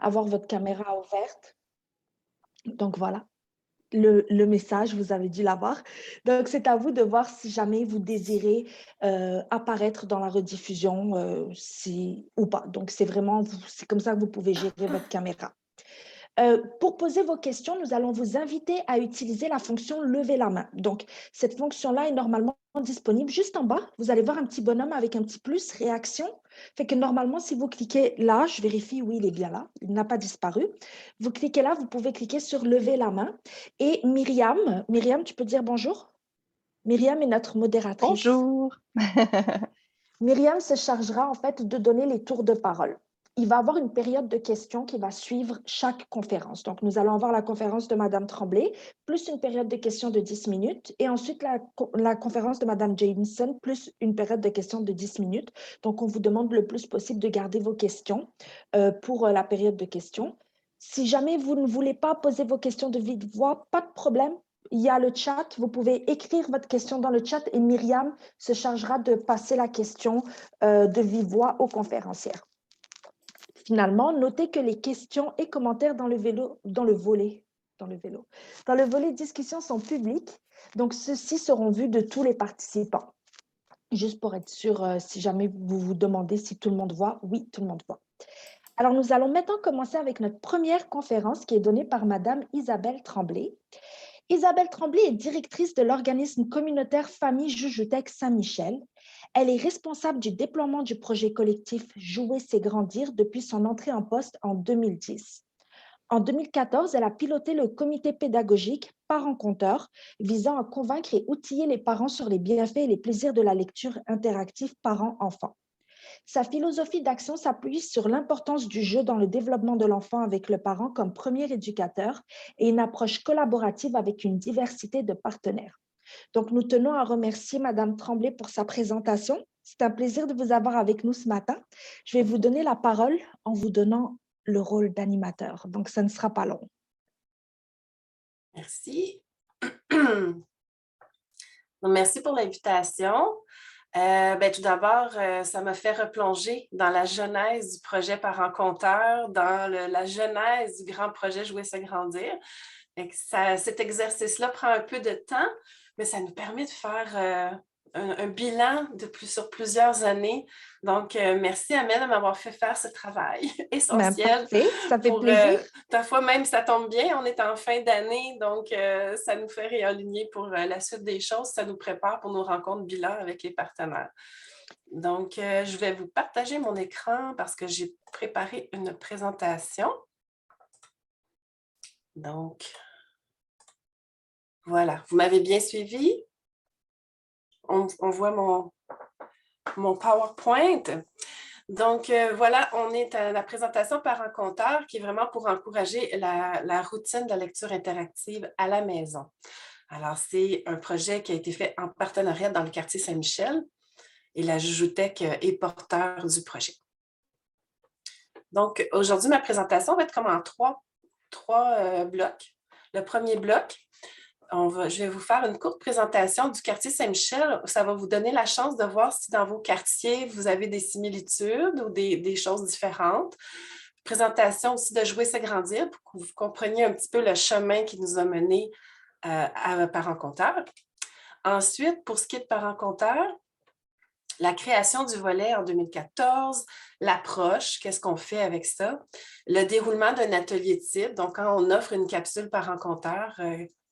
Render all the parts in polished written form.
avoir votre caméra ouverte. Donc voilà, le message, vous avez dû l'avoir. Donc c'est à vous de voir si jamais vous désirez apparaître dans la rediffusion ou pas. Donc c'est comme ça que vous pouvez gérer votre caméra. Pour poser vos questions, nous allons vous inviter à utiliser la fonction lever la main. Donc, cette fonction-là est normalement disponible juste en bas. Vous allez voir un petit bonhomme avec un petit plus, réaction. Fait que normalement, si vous cliquez là, je vérifie, oui, il est bien là, il n'a pas disparu. Vous cliquez là, vous pouvez cliquer sur lever la main. Et Myriam, tu peux dire bonjour? Myriam est notre modératrice. Bonjour. Myriam se chargera en fait de donner les tours de parole. Il va y avoir une période de questions qui va suivre chaque conférence. Donc, nous allons avoir la conférence de Madame Tremblay, plus une période de questions de 10 minutes, et ensuite la conférence de Madame Jameson, plus une période de questions de 10 minutes. Donc, on vous demande le plus possible de garder vos questions pour la période de questions. Si jamais vous ne voulez pas poser vos questions de vive voix, pas de problème. Il y a le chat, vous pouvez écrire votre question dans le chat et Myriam se chargera de passer la question de vive voix aux conférencières. Finalement, notez que les questions et commentaires dans le volet discussion sont publics, donc ceux-ci seront vus de tous les participants. Juste pour être sûr, si jamais vous vous demandez si tout le monde voit, oui, tout le monde voit. Alors, nous allons maintenant commencer avec notre première conférence qui est donnée par Madame Isabelle Tremblay. Isabelle Tremblay est directrice de l'organisme communautaire Famille Jujutec Saint-Michel. Elle est responsable du déploiement du projet collectif Jouer, c'est grandir depuis son entrée en poste en 2010. En 2014, elle a piloté le comité pédagogique Parents-Conteurs visant à convaincre et outiller les parents sur les bienfaits et les plaisirs de la lecture interactive parents-enfants. Sa philosophie d'action s'appuie sur l'importance du jeu dans le développement de l'enfant avec le parent comme premier éducateur et une approche collaborative avec une diversité de partenaires. Donc, nous tenons à remercier Madame Tremblay pour sa présentation. C'est un plaisir de vous avoir avec nous ce matin. Je vais vous donner la parole en vous donnant le rôle d'animateur. Donc, ça ne sera pas long. Merci. Merci pour l'invitation. Tout d'abord, ça m'a fait replonger dans la genèse du projet Parents-Conteurs, dans la genèse du grand projet Jouer, c'est grandir. Cet exercice-là prend un peu de temps, mais ça nous permet de faire un bilan sur plusieurs années. Donc, merci Amel de m'avoir fait faire ce travail essentiel. Parfait, ça fait plaisir. Parfois même, ça tombe bien, on est en fin d'année, donc ça nous fait réaligner pour la suite des choses. Ça nous prépare pour nos rencontres bilan avec les partenaires. Donc, je vais vous partager mon écran parce que j'ai préparé une présentation. Donc, voilà, vous m'avez bien suivi? On voit mon PowerPoint. Donc, voilà, on est à la présentation Parents-Conteurs qui est vraiment pour encourager la routine de la lecture interactive à la maison. Alors, c'est un projet qui a été fait en partenariat dans le quartier Saint-Michel et la Jujutec est porteur du projet. Donc, aujourd'hui, ma présentation va être comme en trois blocs. Le premier bloc, je vais vous faire une courte présentation du quartier Saint-Michel. Ça va vous donner la chance de voir si dans vos quartiers, vous avez des similitudes ou des choses différentes. Présentation aussi de Jouer, c'est grandir pour que vous compreniez un petit peu le chemin qui nous a menés à Parents-Conteurs. Ensuite, pour ce qui est de Parents-Conteurs, la création du volet en 2014, l'approche, qu'est-ce qu'on fait avec ça, le déroulement d'un atelier type, donc quand on offre une capsule Parents-Conteurs,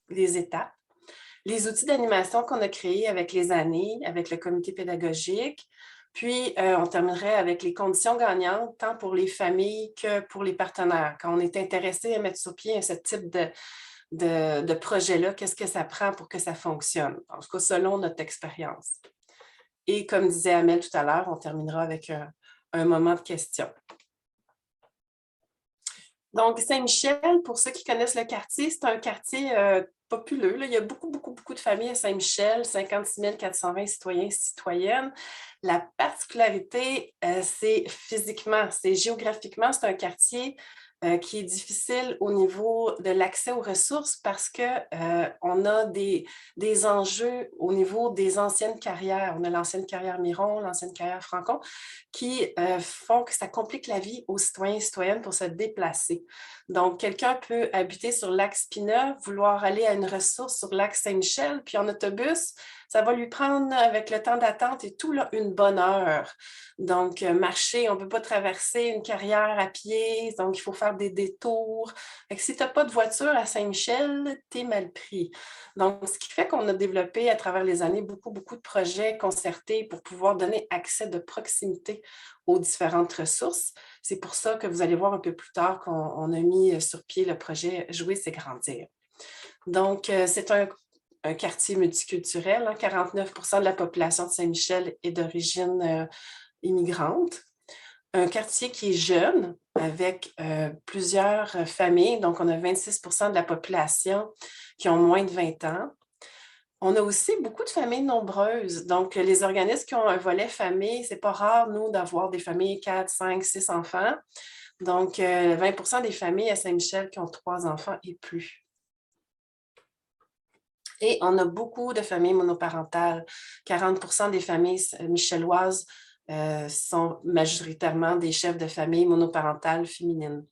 les étapes, les outils d'animation qu'on a créés avec les années, avec le comité pédagogique, puis on terminerait avec les conditions gagnantes, tant pour les familles que pour les partenaires. Quand on est intéressé à mettre sur pied ce type de projet-là, qu'est-ce que ça prend pour que ça fonctionne? En tout cas, selon notre expérience. Et comme disait Amel tout à l'heure, on terminera avec un moment de questions. Donc, Saint-Michel, pour ceux qui connaissent le quartier, c'est un quartier populeux. Là. Il y a beaucoup de familles à Saint-Michel, 56 420 citoyens et citoyennes. La particularité, c'est géographiquement, c'est un quartier qui est difficile au niveau de l'accès aux ressources parce qu'on a des enjeux au niveau des anciennes carrières. On a l'ancienne carrière Miron, l'ancienne carrière Francon, qui font que ça complique la vie aux citoyens et citoyennes pour se déplacer. Donc, quelqu'un peut habiter sur l'axe Pinot, vouloir aller à une ressource sur l'axe Saint-Michel, puis en autobus, ça va lui prendre, avec le temps d'attente et tout, là, une bonne heure. Donc, marcher, on ne peut pas traverser une carrière à pied, donc il faut faire des détours. Fait que si tu n'as pas de voiture à Saint-Michel, tu es mal pris. Donc, ce qui fait qu'on a développé à travers les années beaucoup de projets concertés pour pouvoir donner accès de proximité aux différentes ressources. C'est pour ça que vous allez voir un peu plus tard qu'on a mis sur pied le projet Jouer, c'est grandir. Donc, c'est un quartier multiculturel. 49% de la population de Saint-Michel est d'origine immigrante. Un quartier qui est jeune, avec plusieurs familles. Donc, on a 26% de la population qui ont moins de 20 ans. On a aussi beaucoup de familles nombreuses. Donc, les organismes qui ont un volet famille, c'est pas rare, nous, d'avoir des familles 4, 5, 6 enfants. Donc, 20% des familles à Saint-Michel qui ont 3 enfants et plus. Et on a beaucoup de familles monoparentales. 40% des familles michelloises sont majoritairement des chefs de famille monoparentales féminines.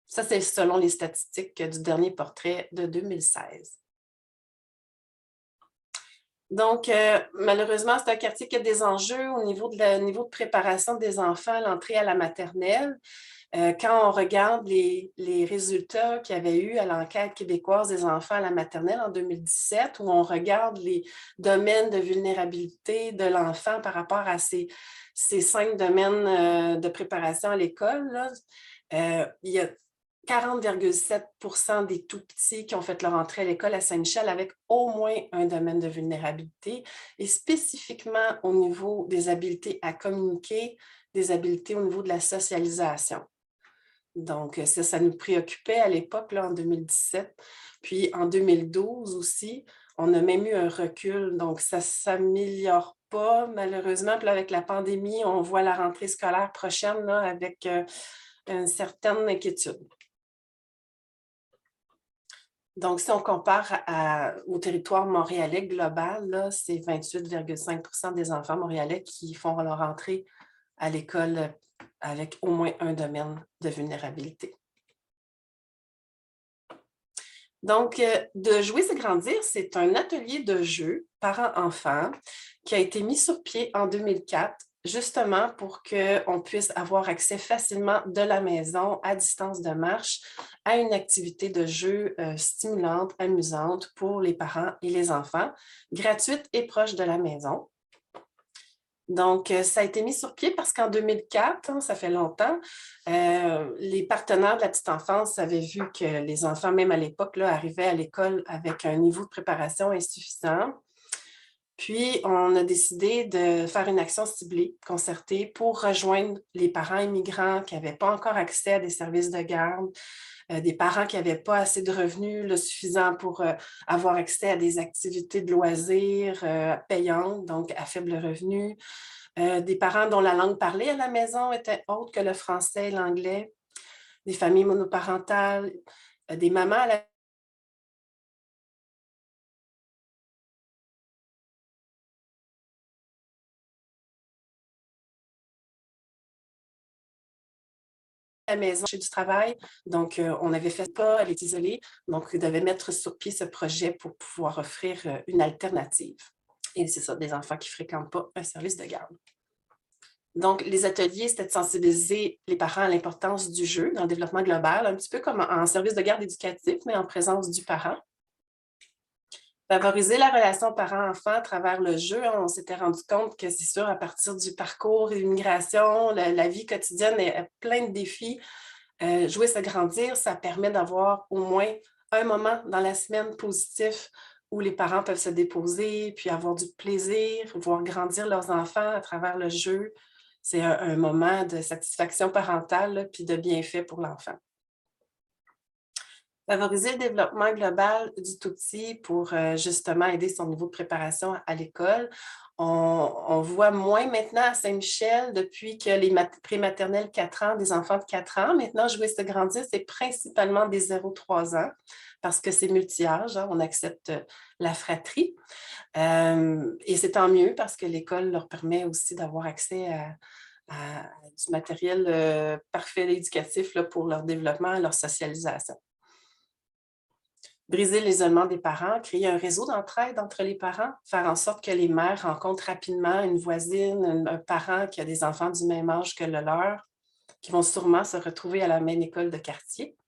Ça, c'est selon les statistiques du dernier portrait de 2016. Donc, malheureusement, c'est un quartier qui a des enjeux au niveau de préparation des enfants à l'entrée à la maternelle. Quand on regarde les résultats qu'il y avait eu à l'enquête québécoise des enfants à la maternelle en 2017, où on regarde les domaines de vulnérabilité de l'enfant par rapport à ces 5 domaines de préparation à l'école, il y a 40,7% des tout-petits qui ont fait leur entrée à l'école à Saint-Michel avec au moins un domaine de vulnérabilité et spécifiquement au niveau des habiletés à communiquer, des habiletés au niveau de la socialisation. Donc, ça nous préoccupait à l'époque, en 2017. Puis, en 2012 aussi, on a même eu un recul. Donc, ça ne s'améliore pas, malheureusement. Puis là, avec la pandémie, on voit la rentrée scolaire prochaine là, avec une certaine inquiétude. Donc, si on compare au territoire montréalais global, c'est 28,5% des enfants montréalais qui font leur entrée à l'école avec au moins un domaine de vulnérabilité. Donc, de jouer, c'est grandir, c'est un atelier de jeu parents-enfants qui a été mis sur pied en 2004, justement pour qu'on puisse avoir accès facilement de la maison, à distance de marche, à une activité de jeu stimulante, amusante pour les parents et les enfants, gratuite et proche de la maison. Donc, ça a été mis sur pied parce qu'en 2004, ça fait longtemps, les partenaires de la petite enfance avaient vu que les enfants, même à l'époque, arrivaient à l'école avec un niveau de préparation insuffisant. Puis, on a décidé de faire une action ciblée, concertée, pour rejoindre les parents immigrants qui n'avaient pas encore accès à des services de garde, des parents qui n'avaient pas assez de revenus suffisants pour avoir accès à des activités de loisirs payantes, donc à faible revenu, des parents dont la langue parlée à la maison était autre que le français et l'anglais, des familles monoparentales, des mamans à la maison, chez du travail. Donc, on avait fait pas, elle est isolée. Donc, on devait mettre sur pied ce projet pour pouvoir offrir une alternative. Et c'est ça, des enfants qui ne fréquentent pas un service de garde. Donc, les ateliers, c'était de sensibiliser les parents à l'importance du jeu dans le développement global, un petit peu comme en service de garde éducatif, mais en présence du parent. Favoriser la relation parent-enfant à travers le jeu, on s'était rendu compte que c'est sûr, à partir du parcours, l'immigration, la vie quotidienne est plein de défis. Jouer, c'est grandir, ça permet d'avoir au moins un moment dans la semaine positif où les parents peuvent se déposer, puis avoir du plaisir, voir grandir leurs enfants à travers le jeu. C'est un moment de satisfaction parentale, puis de bienfait pour l'enfant. Favoriser le développement global du tout-petit pour justement aider son niveau de préparation à l'école. On voit moins maintenant à Saint-Michel depuis que les prématernelles 4 ans, des enfants de 4 ans. Maintenant, Jouer, c'est grandir, c'est principalement des 0-3 ans parce que c'est multi-âge, hein, on accepte la fratrie. Et c'est tant mieux parce que l'école leur permet aussi d'avoir accès à du matériel parfait éducatif là, pour leur développement et leur socialisation. Briser l'isolement des parents, créer un réseau d'entraide entre les parents, faire en sorte que les mères rencontrent rapidement une voisine, un parent qui a des enfants du même âge que le leur, qui vont sûrement se retrouver à la même école de quartier.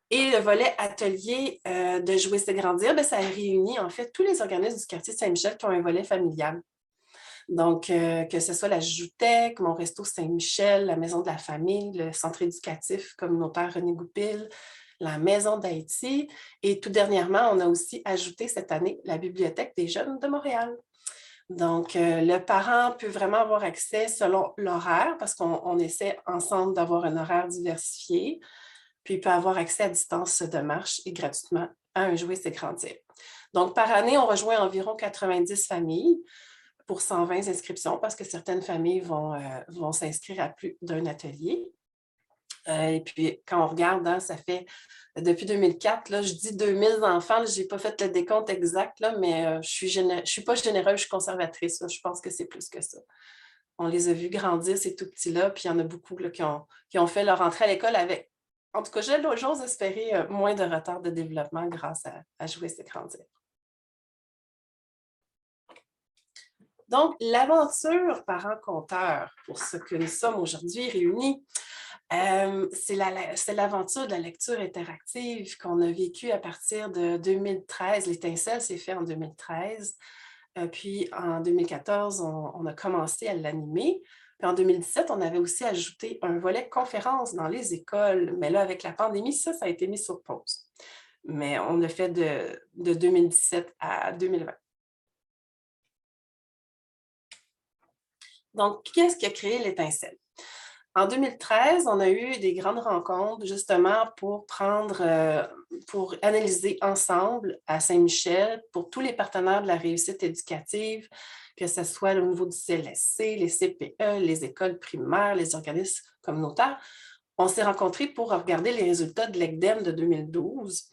Et le volet atelier de Jouer, c'est grandir, ça réunit en fait tous les organismes du quartier Saint-Michel qui ont un volet familial. Donc, que ce soit la Joutec, Mon Resto Saint-Michel, la Maison de la Famille, le Centre éducatif communautaire René Goupil, la Maison d'Haïti. Et tout dernièrement, on a aussi ajouté cette année la Bibliothèque des jeunes de Montréal. Donc, le parent peut vraiment avoir accès selon l'horaire, parce qu'on essaie ensemble d'avoir un horaire diversifié, puis il peut avoir accès à distance de marche et gratuitement à un Jouer, c'est grandir. Donc, par année, on rejoint environ 90 familles pour 120 inscriptions parce que certaines familles vont s'inscrire à plus d'un atelier. Et puis, quand on regarde, hein, ça fait depuis 2004, là, je dis 2000 enfants, je n'ai pas fait le décompte exact, là, mais je ne suis pas généreuse, je suis conservatrice. Là, je pense que c'est plus que ça. On les a vus grandir, ces tout petits-là, puis il y en a beaucoup là, qui ont fait leur entrée à l'école avec, en tout cas, j'ose espérer moins de retard de développement grâce à Jouer, c'est grandir. Donc, l'aventure parents-conteurs, pour ce que nous sommes aujourd'hui réunis, c'est l'aventure de la lecture interactive qu'on a vécue à partir de 2013. L'étincelle s'est fait en 2013. Puis en 2014, on a commencé à l'animer. Puis en 2017, on avait aussi ajouté un volet conférence dans les écoles. Mais là, avec la pandémie, ça a été mis sur pause. Mais on l'a fait de 2017 à 2020. Donc, qu'est-ce qui a créé l'étincelle? En 2013, on a eu des grandes rencontres justement pour analyser ensemble à Saint-Michel, pour tous les partenaires de la réussite éducative, que ce soit au niveau du CLSC, les CPE, les écoles primaires, les organismes communautaires. On s'est rencontrés pour regarder les résultats de l'ECDEM de 2012.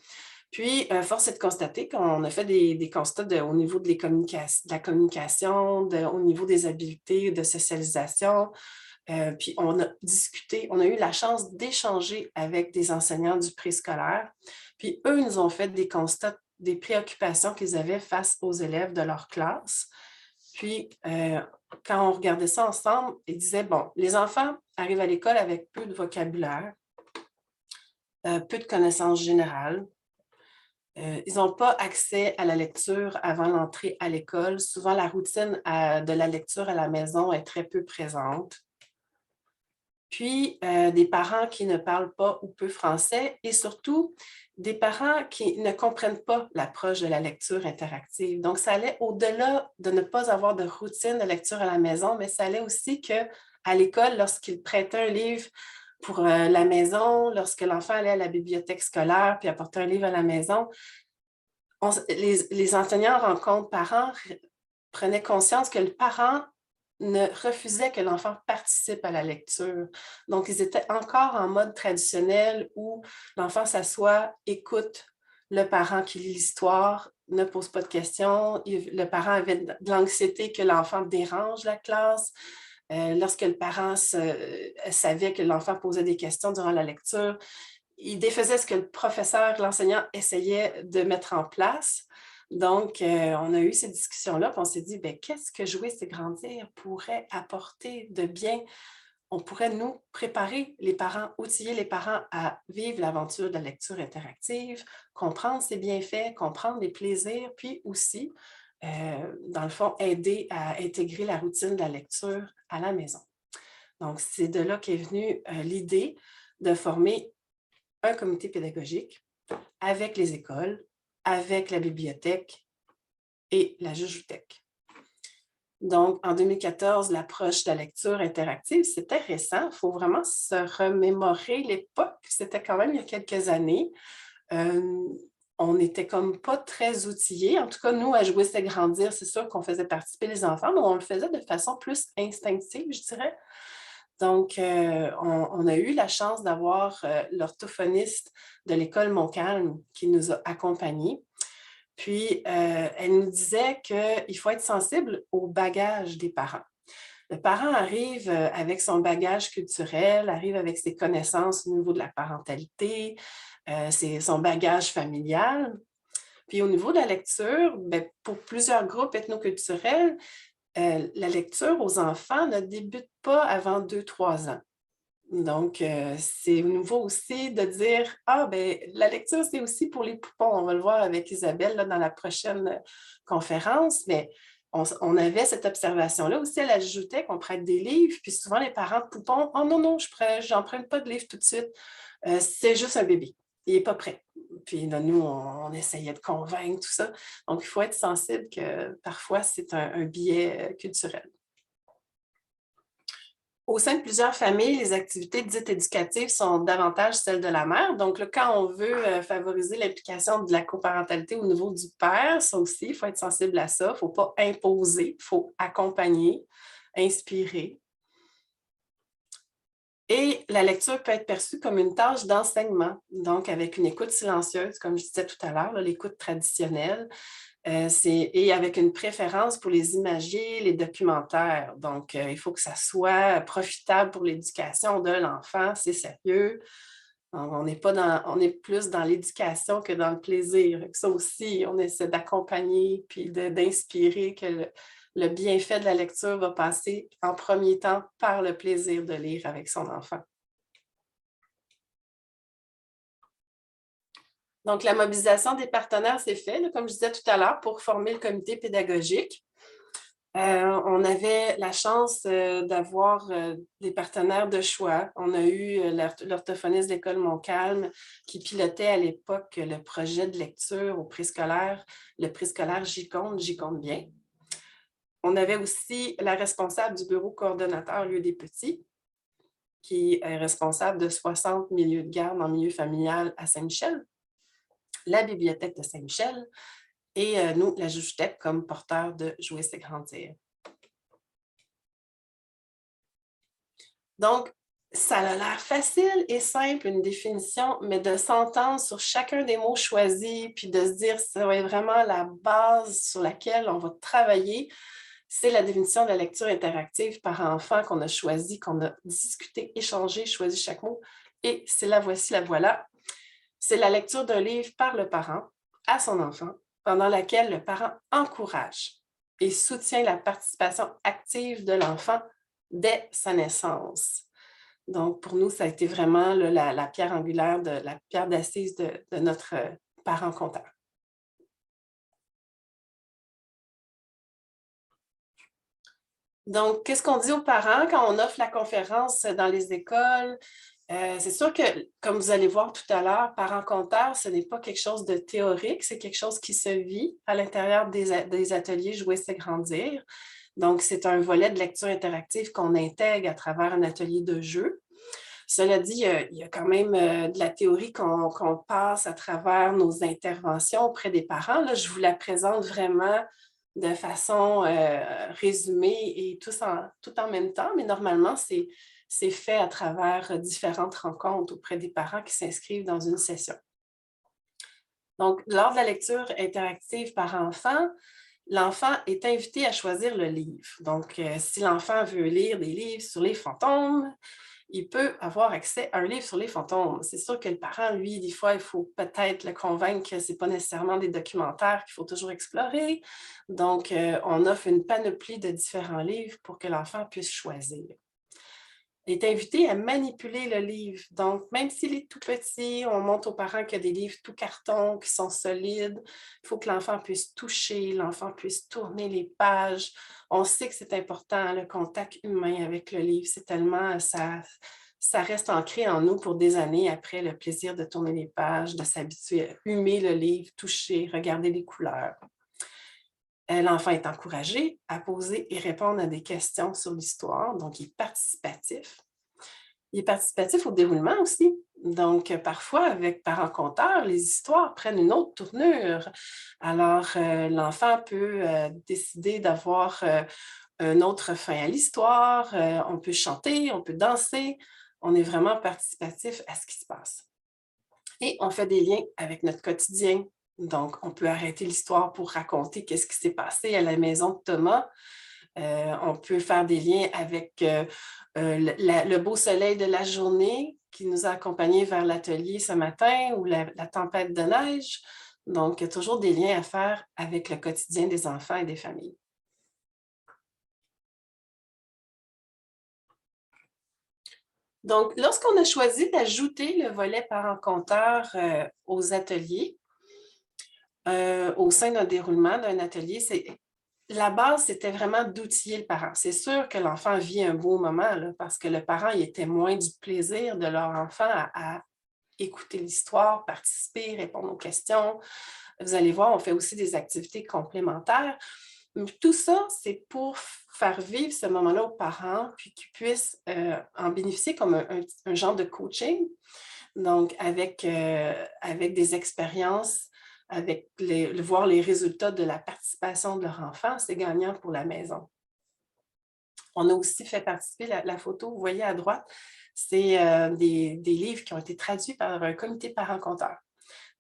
Puis, force est de constater qu'on a fait des constats au niveau de la communication, au niveau des habiletés de socialisation. Puis, on a discuté, on a eu la chance d'échanger avec des enseignants du préscolaire. Puis, eux nous ont fait des constats, des préoccupations qu'ils avaient face aux élèves de leur classe. Puis, quand on regardait ça ensemble, ils disaient, bon, les enfants arrivent à l'école avec peu de vocabulaire, peu de connaissances générales. Ils n'ont pas accès à la lecture avant l'entrée à l'école. Souvent, la routine de la lecture à la maison est très peu présente. Puis, des parents qui ne parlent pas ou peu français et surtout, des parents qui ne comprennent pas l'approche de la lecture interactive. Donc, ça allait au-delà de ne pas avoir de routine de lecture à la maison, mais ça allait aussi qu'à l'école, lorsqu'ils prêtaient un livre pour la maison, lorsque l'enfant allait à la bibliothèque scolaire puis apportait un livre à la maison, les enseignants en rencontre parents prenaient conscience que le parent ne refusait que l'enfant participe à la lecture. Donc, ils étaient encore en mode traditionnel où l'enfant s'assoit, écoute le parent qui lit l'histoire, ne pose pas de questions. Le parent avait de l'anxiété que l'enfant dérange la classe. Lorsque le parent savait que l'enfant posait des questions durant la lecture, il défaisait ce que le professeur, l'enseignant essayait de mettre en place. Donc, on a eu ces discussions-là, puis on s'est dit, bien, qu'est-ce que Jouer, c'est grandir pourrait apporter de bien? On pourrait nous préparer les parents, outiller les parents à vivre l'aventure de la lecture interactive, comprendre ses bienfaits, comprendre les plaisirs, puis aussi, dans le fond, aider à intégrer la routine de la lecture à la maison. Donc, c'est de là qu'est venue l'idée de former un comité pédagogique avec les écoles, avec la bibliothèque et la Joutec. Donc, en 2014, l'approche de la lecture interactive, c'était récent. Il faut vraiment se remémorer l'époque. C'était quand même il y a quelques années. on n'était comme pas très outillés. En tout cas, nous, à Jouer, c'est grandir, c'est sûr qu'on faisait participer les enfants, mais on le faisait de façon plus instinctive, je dirais. Donc, on a eu la chance d'avoir l'orthophoniste de l'école Montcalm qui nous a accompagnés. Puis, elle nous disait qu'il faut être sensible au bagage des parents. Le parent arrive avec son bagage culturel, arrive avec ses connaissances au niveau de la parentalité, son bagage familial. Puis au niveau de la lecture, bien, pour plusieurs groupes ethnoculturels, la lecture aux enfants ne débute pas avant 2-3 ans. Donc, c'est nouveau aussi de dire, ah, ben la lecture, c'est aussi pour les poupons. On va le voir avec Isabelle là, dans la prochaine conférence, mais on avait cette observation-là aussi. Elle ajoutait qu'on prête des livres, puis souvent les parents de poupons, oh non, non, j'emprunte pas de livre tout de suite. C'est juste un bébé. Il n'est pas prêt. Puis là, nous, on essayait de convaincre tout ça. Donc, il faut être sensible que parfois, c'est un biais culturel. Au sein de plusieurs familles, les activités dites éducatives sont davantage celles de la mère. Donc, là, quand on veut favoriser l'implication de la coparentalité au niveau du père, ça aussi, il faut être sensible à ça. Il ne faut pas imposer, il faut accompagner, inspirer. Et la lecture peut être perçue comme une tâche d'enseignement, donc avec une écoute silencieuse, comme je disais tout à l'heure, l'écoute traditionnelle. Et avec une préférence pour les imagiers, les documentaires. Donc, il faut que ça soit profitable pour l'éducation de l'enfant, c'est sérieux. Donc, on est plus dans l'éducation que dans le plaisir. Ça aussi, on essaie d'accompagner puis d'inspirer que le bienfait de la lecture va passer en premier temps par le plaisir de lire avec son enfant. Donc, la mobilisation des partenaires s'est faite, comme je disais tout à l'heure, pour former le comité pédagogique. On avait la chance d'avoir des partenaires de choix. On a eu l'orthophoniste de l'école Montcalm qui pilotait à l'époque le projet de lecture au préscolaire, le préscolaire J'y compte bien. On avait aussi la responsable du bureau coordonnateur Lieu des petits, qui est responsable de 60 milieux de garde en milieu familial à Saint-Michel, la bibliothèque de Saint-Michel et nous, la JUJTEP, comme porteur de Jouer, c'est grandir. Donc, ça a l'air facile et simple, une définition, mais de s'entendre sur chacun des mots choisis, puis de se dire ça va être vraiment la base sur laquelle on va travailler, c'est la définition de la lecture interactive par enfant qu'on a choisi, qu'on a discuté, échangé, choisi chaque mot. Et c'est la voici, la voilà. C'est la lecture d'un livre par le parent à son enfant, pendant laquelle le parent encourage et soutient la participation active de l'enfant dès sa naissance. Donc, pour nous, ça a été vraiment la pierre angulaire, la pierre d'assise de notre parent compteur. Donc, qu'est-ce qu'on dit aux parents quand on offre la conférence dans les écoles? C'est sûr que, comme vous allez voir tout à l'heure, parent compteur, ce n'est pas quelque chose de théorique, c'est quelque chose qui se vit à l'intérieur des ateliers Jouer, c'est grandir. Donc, c'est un volet de lecture interactive qu'on intègre à travers un atelier de jeu. Cela dit, il y a quand même de la théorie qu'on passe à travers nos interventions auprès des parents. Là, je vous la présente vraiment de façon résumée et tout en même temps, mais normalement, c'est fait à travers différentes rencontres auprès des parents qui s'inscrivent dans une session. Donc, lors de la lecture interactive par enfant, l'enfant est invité à choisir le livre. Donc, si l'enfant veut lire des livres sur les fantômes, il peut avoir accès à un livre sur les fantômes. C'est sûr que le parent, lui, des fois, il faut peut-être le convaincre que ce n'est pas nécessairement des documentaires qu'il faut toujours explorer. Donc, on offre une panoplie de différents livres pour que l'enfant puisse choisir. Il est invité à manipuler le livre. Donc, même s'il est tout petit, on montre aux parents qu'il y a des livres tout carton, qui sont solides. Il faut que l'enfant puisse toucher, l'enfant puisse tourner les pages. On sait que c'est important, le contact humain avec le livre. C'est tellement, ça reste ancré en nous pour des années après, le plaisir de tourner les pages, de s'habituer à humer le livre, toucher, regarder les couleurs. L'enfant est encouragé à poser et répondre à des questions sur l'histoire, donc il est participatif. Il est participatif au déroulement aussi. Donc, parfois, avec parents-conteurs, les histoires prennent une autre tournure. Alors, l'enfant peut décider d'avoir une autre fin à l'histoire. On peut chanter, on peut danser. On est vraiment participatif à ce qui se passe. Et on fait des liens avec notre quotidien. Donc, on peut arrêter l'histoire pour raconter qu'est-ce qui s'est passé à la maison de Thomas. On peut faire des liens avec le beau soleil de la journée qui nous a accompagnés vers l'atelier ce matin ou la tempête de neige. Donc, il y a toujours des liens à faire avec le quotidien des enfants et des familles. Donc, lorsqu'on a choisi d'ajouter le volet parent-conteur aux ateliers, au sein d'un déroulement d'un atelier, la base, c'était vraiment d'outiller le parent. C'est sûr que l'enfant vit un beau moment là, parce que le parent il est témoin du plaisir de leur enfant à écouter l'histoire, participer, répondre aux questions. Vous allez voir, on fait aussi des activités complémentaires. Tout ça, c'est pour faire vivre ce moment-là aux parents, puis qu'ils puissent en bénéficier comme un genre de coaching, donc avec des expériences, avec voir les résultats de la participation de leur enfant, c'est gagnant pour la maison. On a aussi fait participer la photo, vous voyez à droite, c'est des livres qui ont été traduits par un comité parent-conteur.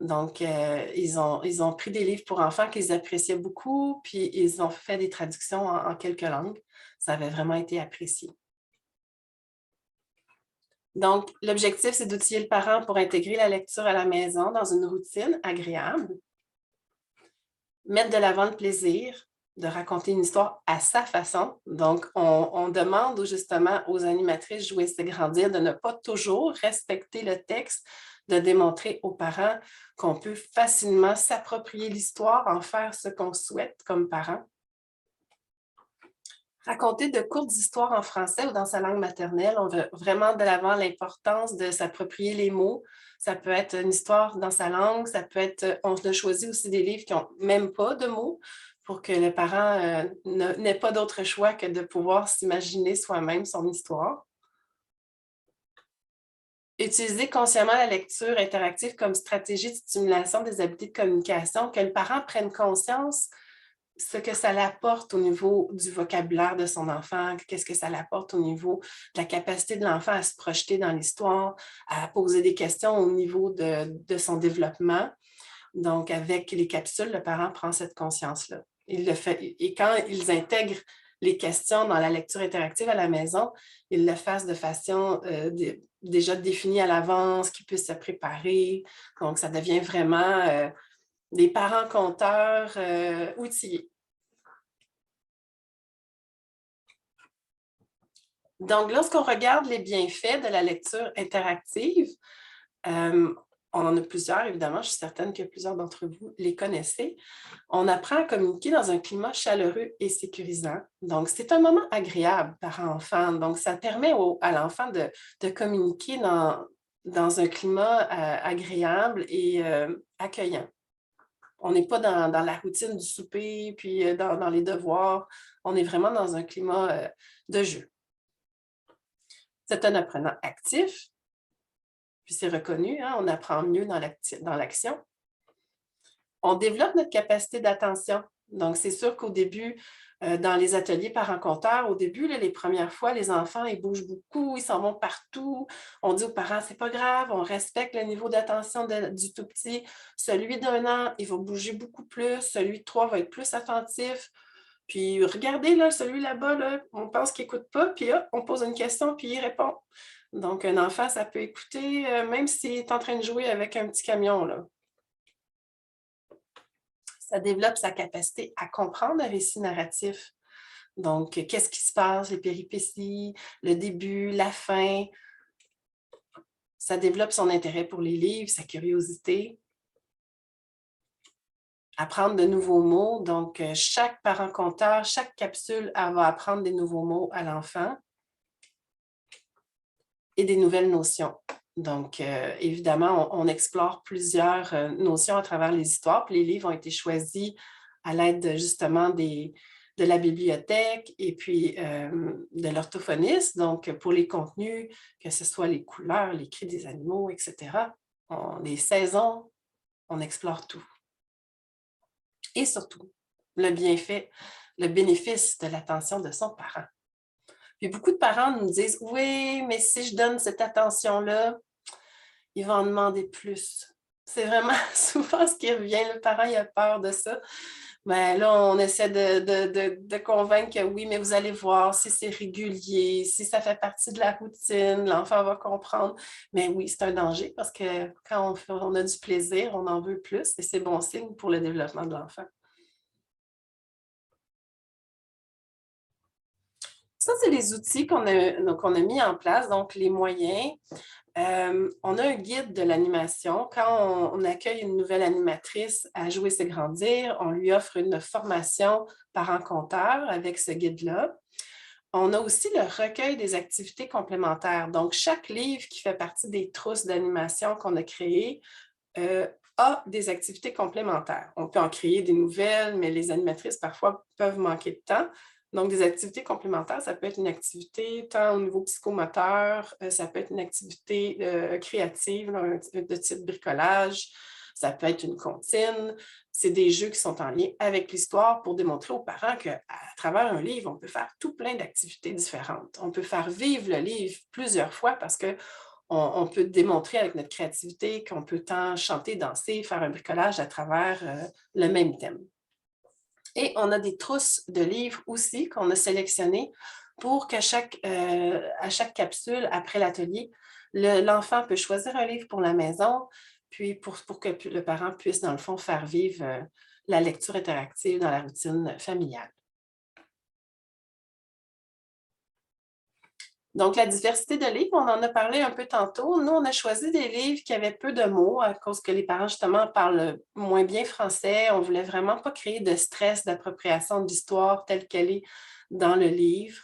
Donc, ils ont pris des livres pour enfants qu'ils appréciaient beaucoup, puis ils ont fait des traductions en quelques langues. Ça avait vraiment été apprécié. Donc, l'objectif, c'est d'outiller le parent pour intégrer la lecture à la maison dans une routine agréable, mettre de l'avant le plaisir de raconter une histoire à sa façon. Donc, on demande justement aux animatrices Jouer, c'est grandir de ne pas toujours respecter le texte, de démontrer aux parents qu'on peut facilement s'approprier l'histoire, en faire ce qu'on souhaite comme parent. Raconter de courtes histoires en français ou dans sa langue maternelle, on veut vraiment de l'avant l'importance de s'approprier les mots. Ça peut être une histoire dans sa langue, ça peut être, on a choisi aussi des livres qui n'ont même pas de mots pour que le parent n'ait pas d'autre choix que de pouvoir s'imaginer soi-même son histoire. Utiliser consciemment la lecture interactive comme stratégie de stimulation des habiletés de communication, que le parent prenne conscience ce que ça l'apporte au niveau du vocabulaire de son enfant, qu'est-ce que ça l'apporte au niveau de la capacité de l'enfant à se projeter dans l'histoire, à poser des questions au niveau de son développement. Donc, avec les capsules, le parent prend cette conscience-là. Il le fait, et quand ils intègrent les questions dans la lecture interactive à la maison, ils le fassent de façon déjà définie à l'avance, qu'ils puissent se préparer. Donc, ça devient vraiment des parents conteurs outillés. Donc, lorsqu'on regarde les bienfaits de la lecture interactive, on en a plusieurs, évidemment, je suis certaine que plusieurs d'entre vous les connaissez. On apprend à communiquer dans un climat chaleureux et sécurisant. Donc, c'est un moment agréable par enfant. Donc, ça permet à l'enfant de communiquer dans un climat agréable et accueillant. On n'est pas dans la routine du souper, puis dans les devoirs. On est vraiment dans un climat de jeu. C'est un apprenant actif, puis c'est reconnu, hein, on apprend mieux dans l'action. On développe notre capacité d'attention. Donc, c'est sûr qu'au début, dans les ateliers parents-conteurs, au début, là, les premières fois, les enfants, ils bougent beaucoup, ils s'en vont partout. On dit aux parents, c'est pas grave, on respecte le niveau d'attention du tout petit. Celui d'1 an, il va bouger beaucoup plus. Celui de 3 va être plus attentif. Puis, regardez, là, celui là-bas, là, on pense qu'il n'écoute pas, puis hop, on pose une question, puis il répond. Donc, un enfant, ça peut écouter, même s'il est en train de jouer avec un petit camion, là. Ça développe sa capacité à comprendre un récit narratif. Donc, qu'est-ce qui se passe, les péripéties, le début, la fin. Ça développe son intérêt pour les livres, sa curiosité. Apprendre de nouveaux mots. Donc, chaque parent-conteur, chaque capsule, elle va apprendre des nouveaux mots à l'enfant et des nouvelles notions. Donc, évidemment, on explore plusieurs notions à travers les histoires. Puis les livres ont été choisis à l'aide justement des de la bibliothèque et puis de l'orthophoniste. Donc, pour les contenus, que ce soit les couleurs, les cris des animaux, etc., les saisons, on explore tout. Et surtout, le bienfait, le bénéfice de l'attention de son parent. Puis beaucoup de parents nous disent « Oui, mais si je donne cette attention-là, il va en demander plus. » C'est vraiment souvent ce qui revient. Le parent il a peur de ça. Mais là, on essaie de convaincre que oui, mais vous allez voir, si c'est régulier, si ça fait partie de la routine, l'enfant va comprendre. Mais oui, c'est un danger parce que quand on a du plaisir, on en veut plus et c'est bon signe pour le développement de l'enfant. Ça, c'est les outils qu'on a mis en place, donc les moyens. On a un guide de l'animation. Quand on accueille une nouvelle animatrice à Jouer, c'est grandir, on lui offre une formation parent-conteur avec ce guide-là. On a aussi le recueil des activités complémentaires. Donc, chaque livre qui fait partie des trousses d'animation qu'on a créées a des activités complémentaires. On peut en créer des nouvelles, mais les animatrices, parfois, peuvent manquer de temps. Donc, des activités complémentaires, ça peut être une activité tant au niveau psychomoteur, ça peut être une activité créative, de type bricolage, ça peut être une comptine. C'est des jeux qui sont en lien avec l'histoire pour démontrer aux parents qu'à travers un livre, on peut faire tout plein d'activités différentes. On peut faire vivre le livre plusieurs fois parce qu'on peut démontrer avec notre créativité qu'on peut tant chanter, danser, faire un bricolage à travers le même thème. Et on a des trousses de livres aussi qu'on a sélectionnées pour qu'à chaque capsule, après l'atelier, l'enfant peut choisir un livre pour la maison, puis pour que le parent puisse, dans le fond, faire vivre la lecture interactive dans la routine familiale. Donc, la diversité de livres, on en a parlé un peu tantôt. Nous, on a choisi des livres qui avaient peu de mots à cause que les parents, justement, parlent moins bien français. On ne voulait vraiment pas créer de stress d'appropriation de l'histoire telle qu'elle est dans le livre.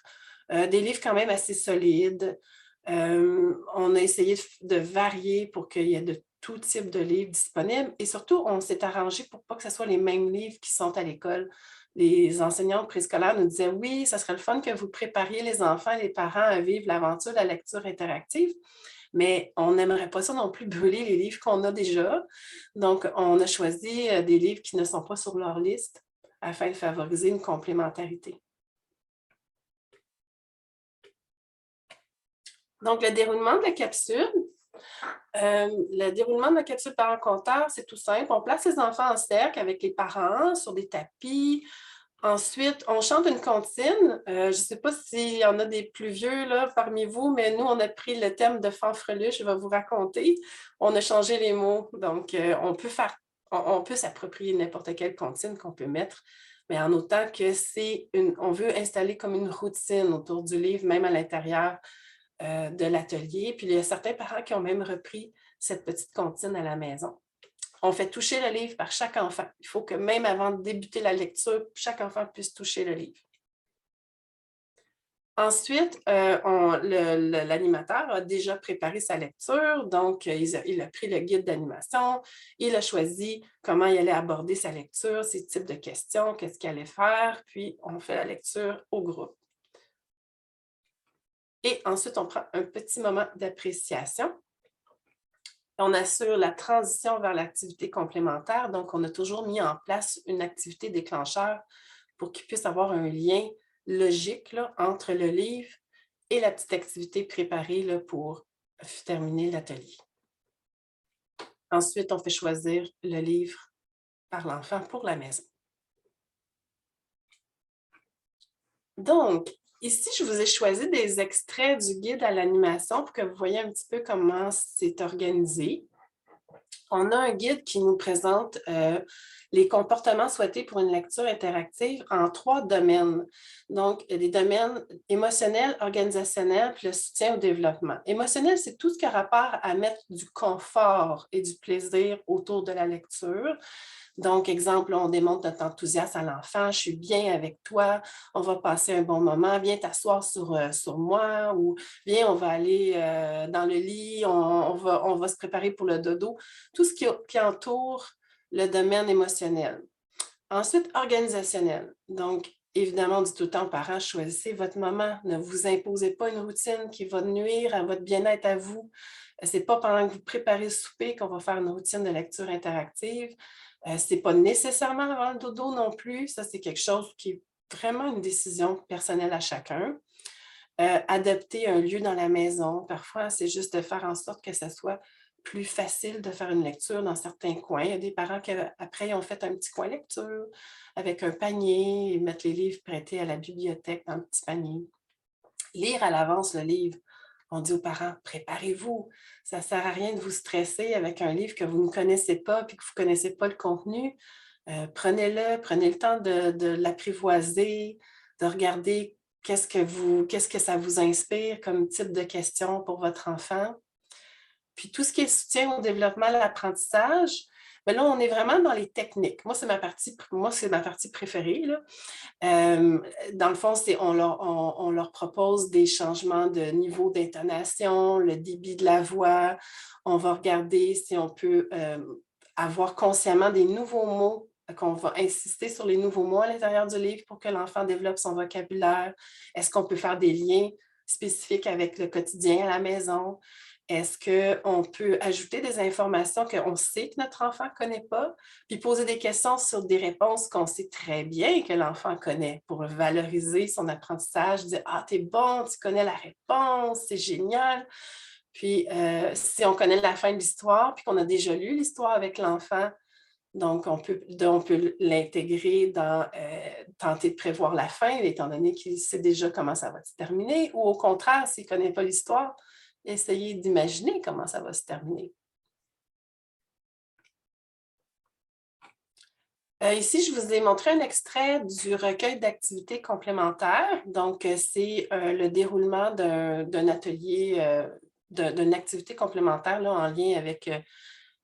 Des livres quand même assez solides. On a essayé de varier pour qu'il y ait de tout type de livres disponibles. Et surtout, on s'est arrangé pour pas que ce soit les mêmes livres qui sont à l'école. Les enseignants préscolaires nous disaient « Oui, ça serait le fun que vous prépariez les enfants et les parents à vivre l'aventure de la lecture interactive, mais on n'aimerait pas ça non plus brûler les livres qu'on a déjà. » Donc, on a choisi des livres qui ne sont pas sur leur liste afin de favoriser une complémentarité. Donc, le déroulement de la capsule. Le déroulement de la capsule parent-conteur, c'est tout simple. On place les enfants en cercle avec les parents sur des tapis. Ensuite, on chante une comptine. Je ne sais pas s'il y en a des plus vieux là, parmi vous, mais nous, on a pris le thème de Fanfreluche, je vais vous raconter. On a changé les mots. Donc, on peut s'approprier n'importe quelle comptine qu'on peut mettre, mais en autant que on veut installer comme une routine autour du livre, même à l'intérieur de l'atelier. Puis il y a certains parents qui ont même repris cette petite comptine à la maison. On fait toucher le livre par chaque enfant. Il faut que même avant de débuter la lecture, chaque enfant puisse toucher le livre. Ensuite, l'animateur a déjà préparé sa lecture, donc il a pris le guide d'animation, il a choisi comment il allait aborder sa lecture, ses types de questions, qu'est-ce qu'il allait faire, puis on fait la lecture au groupe. Et ensuite, on prend un petit moment d'appréciation. On assure la transition vers l'activité complémentaire. Donc, on a toujours mis en place une activité déclencheur pour qu'il puisse avoir un lien logique là, entre le livre et la petite activité préparée là, pour terminer l'atelier. Ensuite, on fait choisir le livre par l'enfant pour la maison. Donc, ici, je vous ai choisi des extraits du guide à l'animation pour que vous voyez un petit peu comment c'est organisé. On a un guide qui nous présente les comportements souhaités pour une lecture interactive en 3 domaines. Donc, des domaines émotionnels, organisationnels, puis le soutien au développement. Émotionnel, c'est tout ce qui a rapport à mettre du confort et du plaisir autour de la lecture. Donc, exemple, on démontre notre enthousiasme à l'enfant, je suis bien avec toi, on va passer un bon moment, viens t'asseoir sur moi, ou viens, on va aller dans le lit, on va se préparer pour le dodo. Tout ce qui entoure le domaine émotionnel. Ensuite, organisationnel. Donc, Évidemment, on dit tout le temps aux parents, choisissez votre moment. Ne vous imposez pas une routine qui va nuire à votre bien-être à vous. Ce n'est pas pendant que vous préparez le souper qu'on va faire une routine de lecture interactive. Ce n'est pas nécessairement avant le dodo non plus. Ça, c'est quelque chose qui est vraiment une décision personnelle à chacun. Adapter un lieu dans la maison. Parfois, c'est juste de faire en sorte que ça soit plus facile de faire une lecture dans certains coins. Il y a des parents qui, après, ils ont fait un petit coin lecture avec un panier, ils mettent les livres prêtés à la bibliothèque dans le petit panier. Lire à l'avance le livre. On dit aux parents, préparez-vous. Ça ne sert à rien de vous stresser avec un livre que vous ne connaissez pas et que vous ne connaissez pas le contenu. Prenez-le, prenez le temps de l'apprivoiser, de regarder qu'est-ce que ça vous inspire comme type de questions pour votre enfant. Puis tout ce qui est soutien au développement, à l'apprentissage, bien là, on est vraiment dans les techniques. Moi, c'est ma partie préférée, là. Dans le fond, on leur propose des changements de niveau d'intonation, le débit de la voix. On va regarder si on peut avoir consciemment des nouveaux mots, qu'on va insister sur les nouveaux mots à l'intérieur du livre pour que l'enfant développe son vocabulaire. Est-ce qu'on peut faire des liens spécifiques avec le quotidien à la maison? Est-ce qu'on peut ajouter des informations qu'on sait que notre enfant ne connaît pas, puis poser des questions sur des réponses qu'on sait très bien que l'enfant connaît pour valoriser son apprentissage, dire « Ah, t'es bon, tu connais la réponse, c'est génial! » Puis, si on connaît la fin de l'histoire, puis qu'on a déjà lu l'histoire avec l'enfant, donc on peut l'intégrer dans tenter de prévoir la fin, étant donné qu'il sait déjà comment ça va se terminer, ou au contraire, s'il ne connaît pas l'histoire, essayer d'imaginer comment ça va se terminer. Ici, je vous ai montré un extrait du recueil d'activités complémentaires. Donc, c'est le déroulement d'un atelier, d'une activité complémentaire là, en lien avec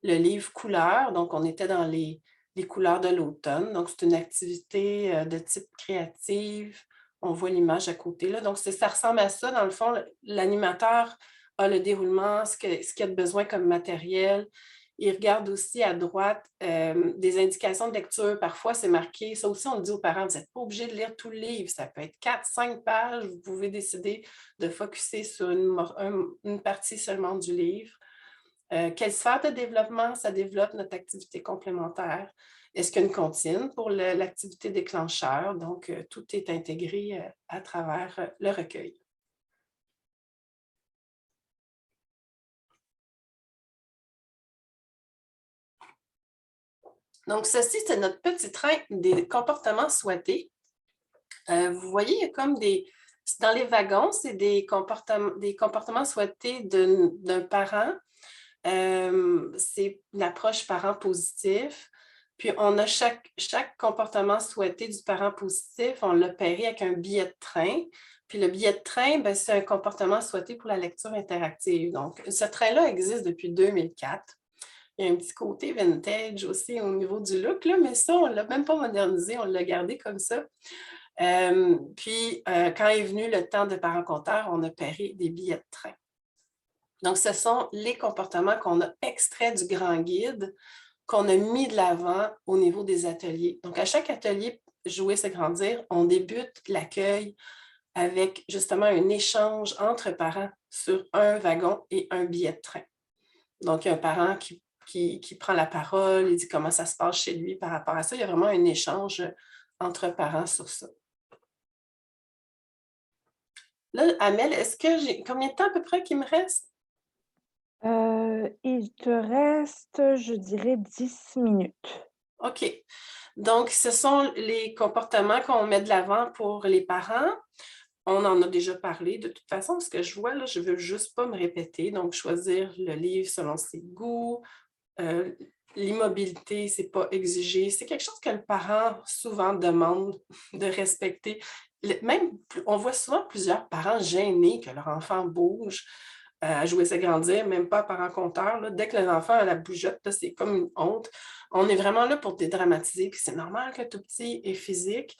le livre Couleurs. Donc, on était dans les couleurs de l'automne. Donc, c'est une activité de type créative. On voit l'image à côté. Là. Donc, ça ressemble à ça. Dans le fond, l'animateur a le déroulement, ce qu'il y a de besoin comme matériel. Il regarde aussi à droite des indications de lecture. Parfois, c'est marqué. Ça aussi, on dit aux parents, vous n'êtes pas obligé de lire tout le livre. Ça peut être 4-5 pages. Vous pouvez décider de focusser sur une partie seulement du livre. Quelle sphère de développement ça développe notre activité complémentaire? Est-ce qu'il y a une comptine pour l'activité déclencheur? Donc, tout est intégré à travers le recueil. Donc, ceci, c'est notre petit train des comportements souhaités. Vous voyez, il y a comme dans les wagons, c'est des comportements souhaités d'un parent. C'est une approche parent positif. Puis, on a chaque comportement souhaité du parent positif, on l'a pairé avec un billet de train. Puis, le billet de train, c'est un comportement souhaité pour la lecture interactive. Donc, ce train-là existe depuis 2004. Il y a un petit côté vintage aussi au niveau du look, là, mais ça, on ne l'a même pas modernisé, on l'a gardé comme ça. Puis, quand est venu le temps de parent-compteur, on a pairé des billets de train. Donc, ce sont les comportements qu'on a extraits du grand guide, qu'on a mis de l'avant au niveau des ateliers. Donc, à chaque atelier Jouer, c'est grandir, on débute l'accueil avec justement un échange entre parents sur un wagon et un billet de train. Donc, il y a un parent qui prend la parole, il dit comment ça se passe chez lui par rapport à ça. Il y a vraiment un échange entre parents sur ça. Là, Amel, est-ce que j'ai combien de temps à peu près qu'il me reste? Il te reste, je dirais, 10 minutes. OK. Donc, ce sont les comportements qu'on met de l'avant pour les parents. On en a déjà parlé de toute façon. Ce que je vois, là, je ne veux juste pas me répéter. Donc, choisir le livre selon ses goûts. L'immobilité, ce n'est pas exigé. C'est quelque chose que le parent souvent demande de respecter. Même, on voit souvent plusieurs parents gênés que leur enfant bouge. À Jouer, c'est grandir, même pas parent-compteur. Dès que l'enfant a la bougeotte, c'est comme une honte. On est vraiment là pour dédramatiser, puis c'est normal que tout petit est physique.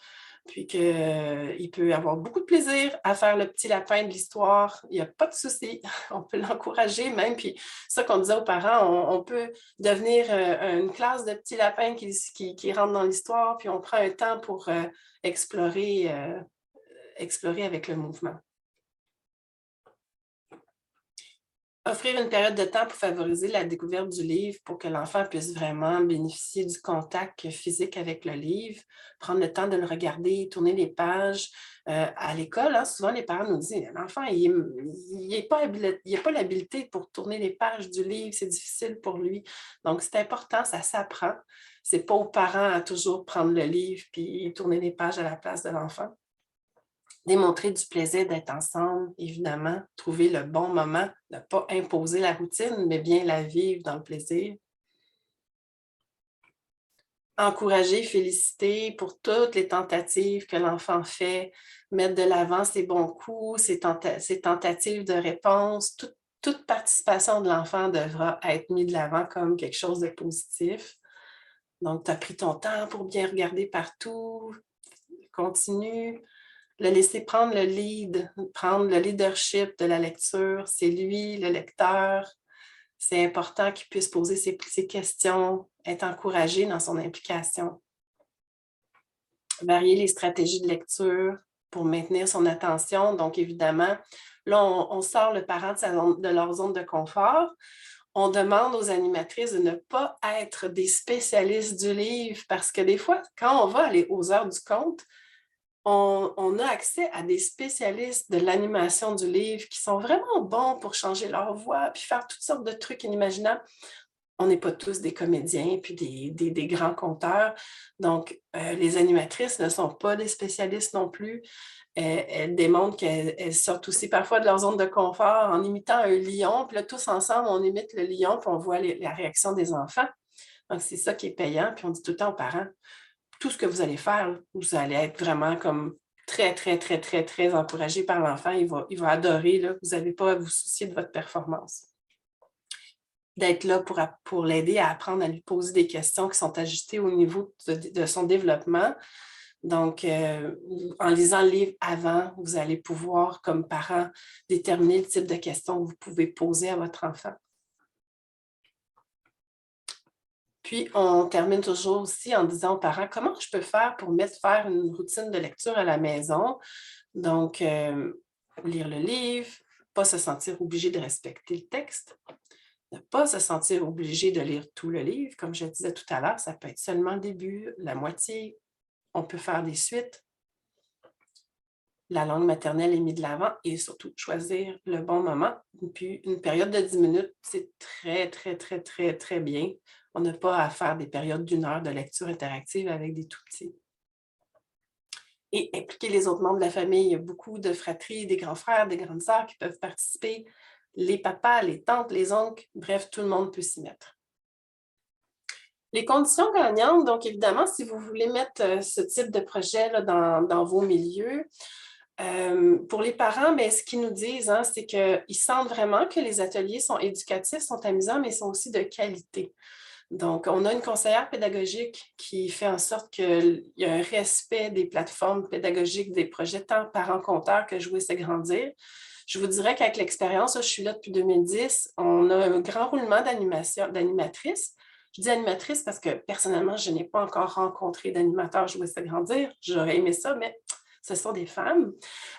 puis qu'il peut avoir beaucoup de plaisir à faire le petit lapin de l'histoire. Il n'y a pas de souci, on peut l'encourager même. Puis ça qu'on disait aux parents, on peut devenir une classe de petits lapins qui rentrent dans l'histoire, puis on prend un temps pour explorer avec le mouvement. Offrir une période de temps pour favoriser la découverte du livre pour que l'enfant puisse vraiment bénéficier du contact physique avec le livre, prendre le temps de le regarder, tourner les pages. À l'école, hein, souvent les parents nous disent « L'enfant, il n'a pas l'habilité pour tourner les pages du livre, c'est difficile pour lui. » Donc, c'est important, ça s'apprend. Ce n'est pas aux parents à toujours prendre le livre puis tourner les pages à la place de l'enfant. Démontrer du plaisir d'être ensemble, évidemment, trouver le bon moment, ne pas imposer la routine, mais bien la vivre dans le plaisir. Encourager, féliciter pour toutes les tentatives que l'enfant fait, mettre de l'avant ses bons coups, ses tentatives de réponse. Toute participation de l'enfant devra être mise de l'avant comme quelque chose de positif. Donc, tu as pris ton temps pour bien regarder partout, continue. Le laisser prendre le lead, prendre le leadership de la lecture. C'est lui, le lecteur. C'est important qu'il puisse poser ses questions, être encouragé dans son implication. Varier les stratégies de lecture pour maintenir son attention. Donc, évidemment, là, on sort le parent de leur zone de confort. On demande aux animatrices de ne pas être des spécialistes du livre parce que des fois, quand on va aller aux heures du conte, on a accès à des spécialistes de l'animation du livre qui sont vraiment bons pour changer leur voix puis faire toutes sortes de trucs inimaginables. On n'est pas tous des comédiens puis des grands conteurs. Donc, les animatrices ne sont pas des spécialistes non plus. Elles démontrent qu'elles sortent aussi parfois de leur zone de confort en imitant un lion. Puis là, tous ensemble, on imite le lion puis on voit la réaction des enfants. Donc, c'est ça qui est payant. Puis on dit tout le temps aux parents, tout ce que vous allez faire, vous allez être vraiment comme très, très, très, très, très encouragé par l'enfant. Il va adorer. Là. Vous n'avez pas à vous soucier de votre performance. D'être là pour l'aider à apprendre à lui poser des questions qui sont ajustées au niveau de son développement. Donc, en lisant le livre avant, vous allez pouvoir, comme parent, déterminer le type de questions que vous pouvez poser à votre enfant. Puis, on termine toujours aussi en disant aux parents, comment je peux faire pour faire une routine de lecture à la maison? Donc, lire le livre, pas se sentir obligé de respecter le texte, ne pas se sentir obligé de lire tout le livre. Comme je disais tout à l'heure, ça peut être seulement le début, la moitié. On peut faire des suites. La langue maternelle est mise de l'avant et surtout choisir le bon moment. Puis, une période de 10 minutes, c'est très, très, très, très, très bien. On n'a pas à faire des périodes d'1 heure de lecture interactive avec des tout-petits. Et impliquer les autres membres de la famille. Il y a beaucoup de fratries, des grands frères, des grandes sœurs qui peuvent participer. Les papas, les tantes, les oncles, bref, tout le monde peut s'y mettre. Les conditions gagnantes, donc évidemment, si vous voulez mettre ce type de projet là, dans vos milieux, pour les parents, bien, ce qu'ils nous disent, hein, c'est qu'ils sentent vraiment que les ateliers sont éducatifs, sont amusants, mais sont aussi de qualité. Donc, on a une conseillère pédagogique qui fait en sorte qu'il y a un respect des plateformes pédagogiques, des projets tant parents-conteurs que Jouer, c'est grandir. Je vous dirais qu'avec l'expérience, je suis là depuis 2010, on a un grand roulement d'animatrices. Je dis animatrice parce que personnellement, je n'ai pas encore rencontré d'animateur Jouer, c'est grandir. J'aurais aimé ça, mais ce sont des femmes.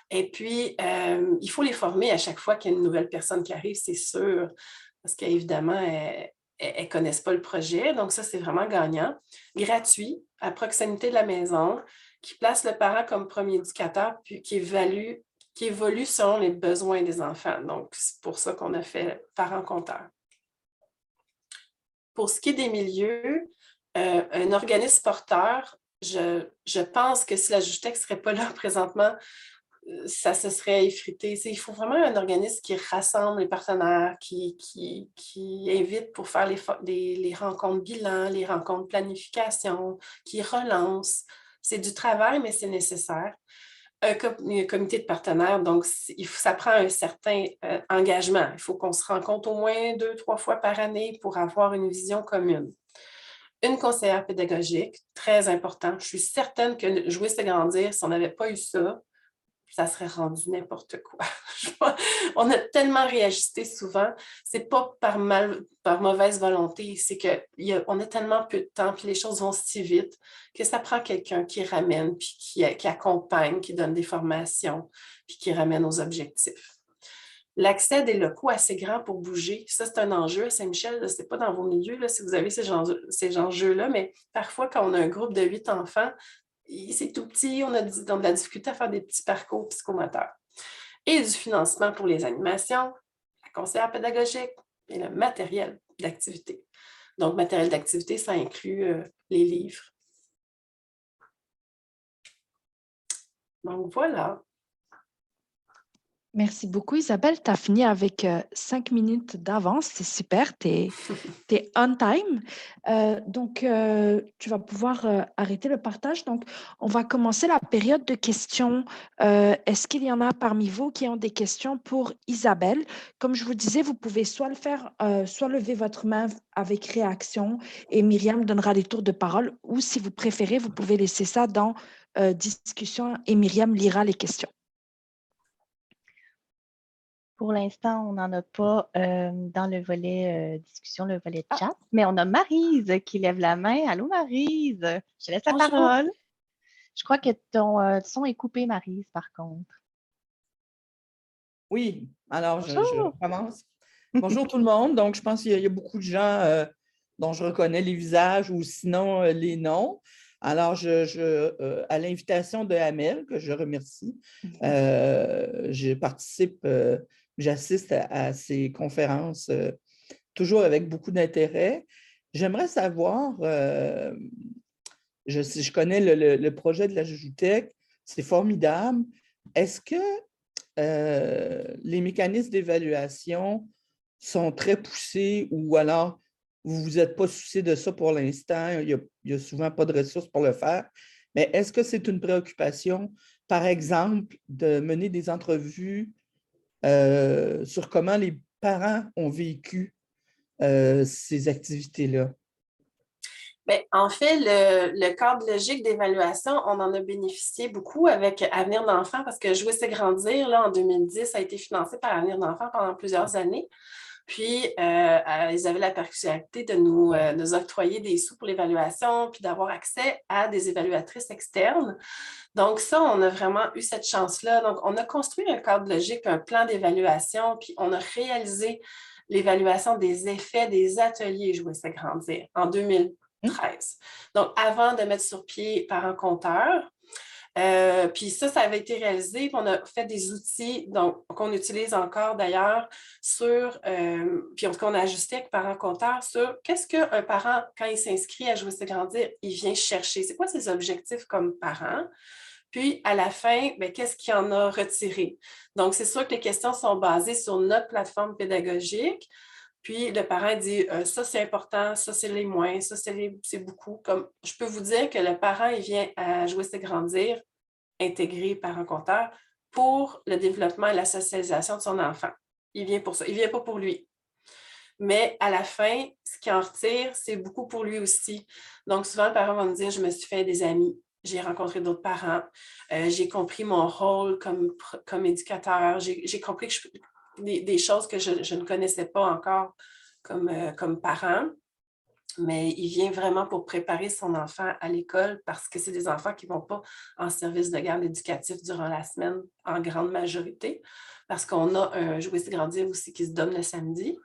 Et puis, il faut les former à chaque fois qu'il y a une nouvelle personne qui arrive, c'est sûr, parce qu'évidemment, elles ne connaissent pas le projet. Donc, ça, c'est vraiment gagnant. Gratuit, à proximité de la maison, qui place le parent comme premier éducateur, puis qui évolue selon les besoins des enfants. Donc, c'est pour ça qu'on a fait parent-compteur. Pour ce qui est des milieux, un organisme porteur, je pense que si la Juge-Tech ne serait pas là présentement, ça se serait effrité. Il faut vraiment un organisme qui rassemble les partenaires, qui invite pour faire les rencontres bilan, les rencontres planification, qui relance. C'est du travail, mais c'est nécessaire. Un comité de partenaires, donc ça prend un certain engagement. Il faut qu'on se rencontre au moins 2-3 fois par année pour avoir une vision commune. une conseillère pédagogique, très important. Je suis certaine que Jouer, c'est grandir, si on n'avait pas eu ça, ça serait rendu n'importe quoi. On a tellement réajusté souvent. C'est pas par mauvaise volonté, c'est qu'on a tellement peu de temps, puis les choses vont si vite que ça prend quelqu'un qui ramène, puis qui accompagne, qui donne des formations, puis qui ramène aux objectifs. L'accès à des locaux assez grands pour bouger, ça, c'est un enjeu à Saint-Michel. Ce n'est pas dans vos milieux là, si vous avez ces enjeux-là, mais parfois, quand on a un groupe de 8 enfants, c'est tout petit, on a de la difficulté à faire des petits parcours psychomoteurs. Et du financement pour les animations, la conseillère pédagogique et le matériel d'activité. Donc, matériel d'activité, ça inclut les livres. Donc, voilà. Merci beaucoup, Isabelle. Tu as fini avec 5 minutes d'avance. C'est super. Tu es on time. Donc, tu vas pouvoir arrêter le partage. Donc, on va commencer la période de questions. Est-ce qu'il y en a parmi vous qui ont des questions pour Isabelle? Comme je vous disais, vous pouvez soit le faire, soit lever votre main avec réaction et Myriam donnera les tours de parole. Ou si vous préférez, vous pouvez laisser ça dans discussion et Myriam lira les questions. Pour l'instant, on n'en a pas dans le volet discussion, le volet chat, mais on a Maryse qui lève la main. Allô, Maryse? Je te laisse la parole. Je crois que ton son est coupé, Maryse, par contre. Oui, alors je recommence. Bonjour tout le monde. Donc, je pense qu'il y a beaucoup de gens dont je reconnais les visages ou sinon les noms. Alors, à l'invitation de Amel, que je remercie, je participe, j'assiste à ces conférences toujours avec beaucoup d'intérêt. J'aimerais savoir, je connais le projet de la Jujutech, c'est formidable. Est-ce que les mécanismes d'évaluation sont très poussés ou alors vous ne vous êtes pas soucié de ça pour l'instant, il n'y a souvent pas de ressources pour le faire, mais est-ce que c'est une préoccupation, par exemple, de mener des entrevues sur comment les parents ont vécu ces activités-là? Bien, en fait, le cadre logique d'évaluation, on en a bénéficié beaucoup avec Avenir d'enfants parce que Jouer, c'est grandir, là, en 2010, ça a été financé par Avenir d'enfants pendant plusieurs années. Puis, ils avaient la particularité de nous octroyer des sous pour l'évaluation, puis d'avoir accès à des évaluatrices externes. Donc, ça, on a vraiment eu cette chance-là. Donc, on a construit un cadre logique, un plan d'évaluation, puis on a réalisé l'évaluation des effets des ateliers Jouer, c'est grandir en 2013. Donc, avant de mettre sur pied Parents-Compteurs. Puis ça avait été réalisé, puis on a fait des outils qu'on utilise encore d'ailleurs puis en tout cas, on a ajusté avec Parents-Compteurs sur qu'est-ce qu'un parent, quand il s'inscrit à Jouer, c'est grandir, il vient chercher. C'est quoi ses objectifs comme parent? Puis, à la fin, bien, qu'est-ce qu'il en a retiré? Donc, c'est sûr que les questions sont basées sur notre plateforme pédagogique. Puis, le parent dit ça, c'est important, ça, c'est les moins, ça, c'est beaucoup. Comme je peux vous dire que le parent, il vient à Jouer, c'est grandir, intégré Parents-Compteurs pour le développement et la socialisation de son enfant. Il vient pour ça. Il ne vient pas pour lui. Mais à la fin, ce qu'il en retire, c'est beaucoup pour lui aussi. Donc, souvent, le parent va me dire, je me suis fait des amis, j'ai rencontré d'autres parents, j'ai compris mon rôle comme éducateur, j'ai compris que des choses que je ne connaissais pas encore comme parent. Mais il vient vraiment pour préparer son enfant à l'école parce que c'est des enfants qui ne vont pas en service de garde éducatif durant la semaine en grande majorité, parce qu'on a un Jouer, c'est grandir aussi qui se donne le samedi.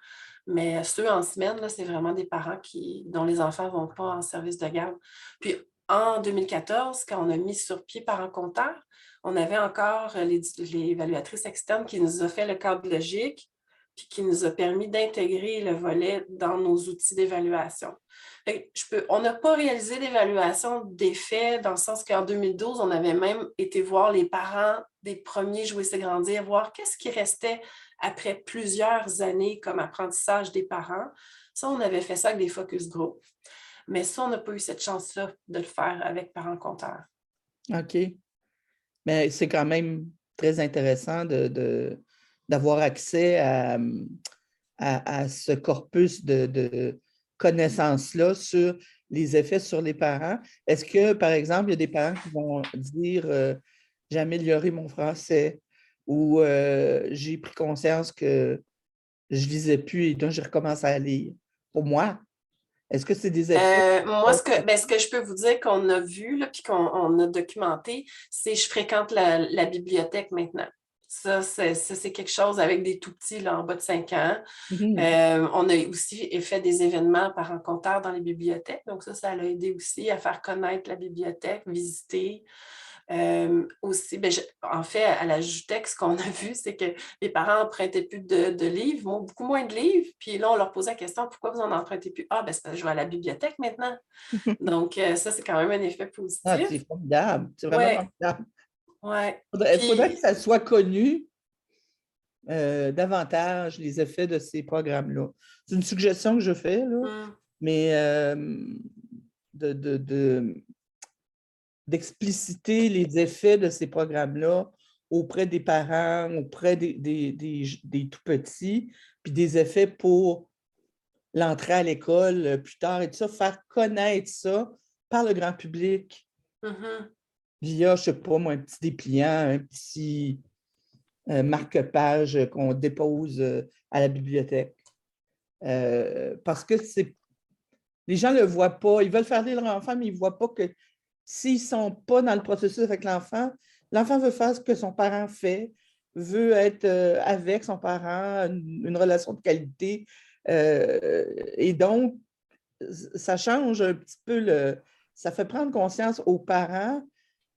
Mais ceux en semaine, là, c'est vraiment des parents dont les enfants ne vont pas en service de garde. Puis en 2014, quand on a mis sur pied Parents-Compteurs, on avait encore l'évaluatrice externe qui nous a fait le cadre logique puis qui nous a permis d'intégrer le volet dans nos outils d'évaluation. On n'a pas réalisé d'évaluation d'effets dans le sens qu'en 2012, on avait même été voir les parents des premiers Jouer, c'est grandir, voir qu'est-ce qui restait après plusieurs années comme apprentissage des parents. Ça, on avait fait ça avec des focus group. Mais ça, on n'a pas eu cette chance-là de le faire avec Parents-Compteurs. OK. Mais c'est quand même très intéressant d'avoir accès à ce corpus de connaissances-là sur les effets sur les parents. Est-ce que, par exemple, il y a des parents qui vont dire j'ai amélioré mon français ou j'ai pris conscience que je lisais plus et donc je recommence à lire. Pour moi, est-ce que c'est des effets? Moi, ce que je peux vous dire qu'on a vu, là, puis qu'on a documenté, c'est je fréquente la bibliothèque maintenant. Ça, c'est quelque chose avec des tout-petits là, en bas de 5 ans. On a aussi fait des événements par rencontre dans les bibliothèques. Donc, ça l'a aidé aussi à faire connaître la bibliothèque, visiter. Aussi, en fait, à la JUTEC, ce qu'on a vu, c'est que les parents n'empruntaient plus de livres, beaucoup moins de livres. Puis là, on leur posait la question, pourquoi vous n'en empruntez plus? Ah, c'est parce que je vais à la bibliothèque maintenant. Donc, ça, c'est quand même un effet positif. Ah, c'est formidable. C'est vraiment formidable. Ouais. Il faudrait que ça soit connu davantage, les effets de ces programmes-là. C'est une suggestion que je fais, là, mais d'expliciter les effets de ces programmes-là auprès des parents, auprès des tout-petits, puis des effets pour l'entrée à l'école plus tard et tout ça, faire connaître ça par le grand public via, je ne sais pas moi, un petit dépliant, un petit marque-page qu'on dépose à la bibliothèque. Parce que les gens ne le voient pas. Ils veulent faire lire leur enfant, mais ils ne voient pas que s'ils ne sont pas dans le processus avec l'enfant, l'enfant veut faire ce que son parent fait, veut être avec son parent, une relation de qualité. Et donc, ça change un petit peu ça fait prendre conscience aux parents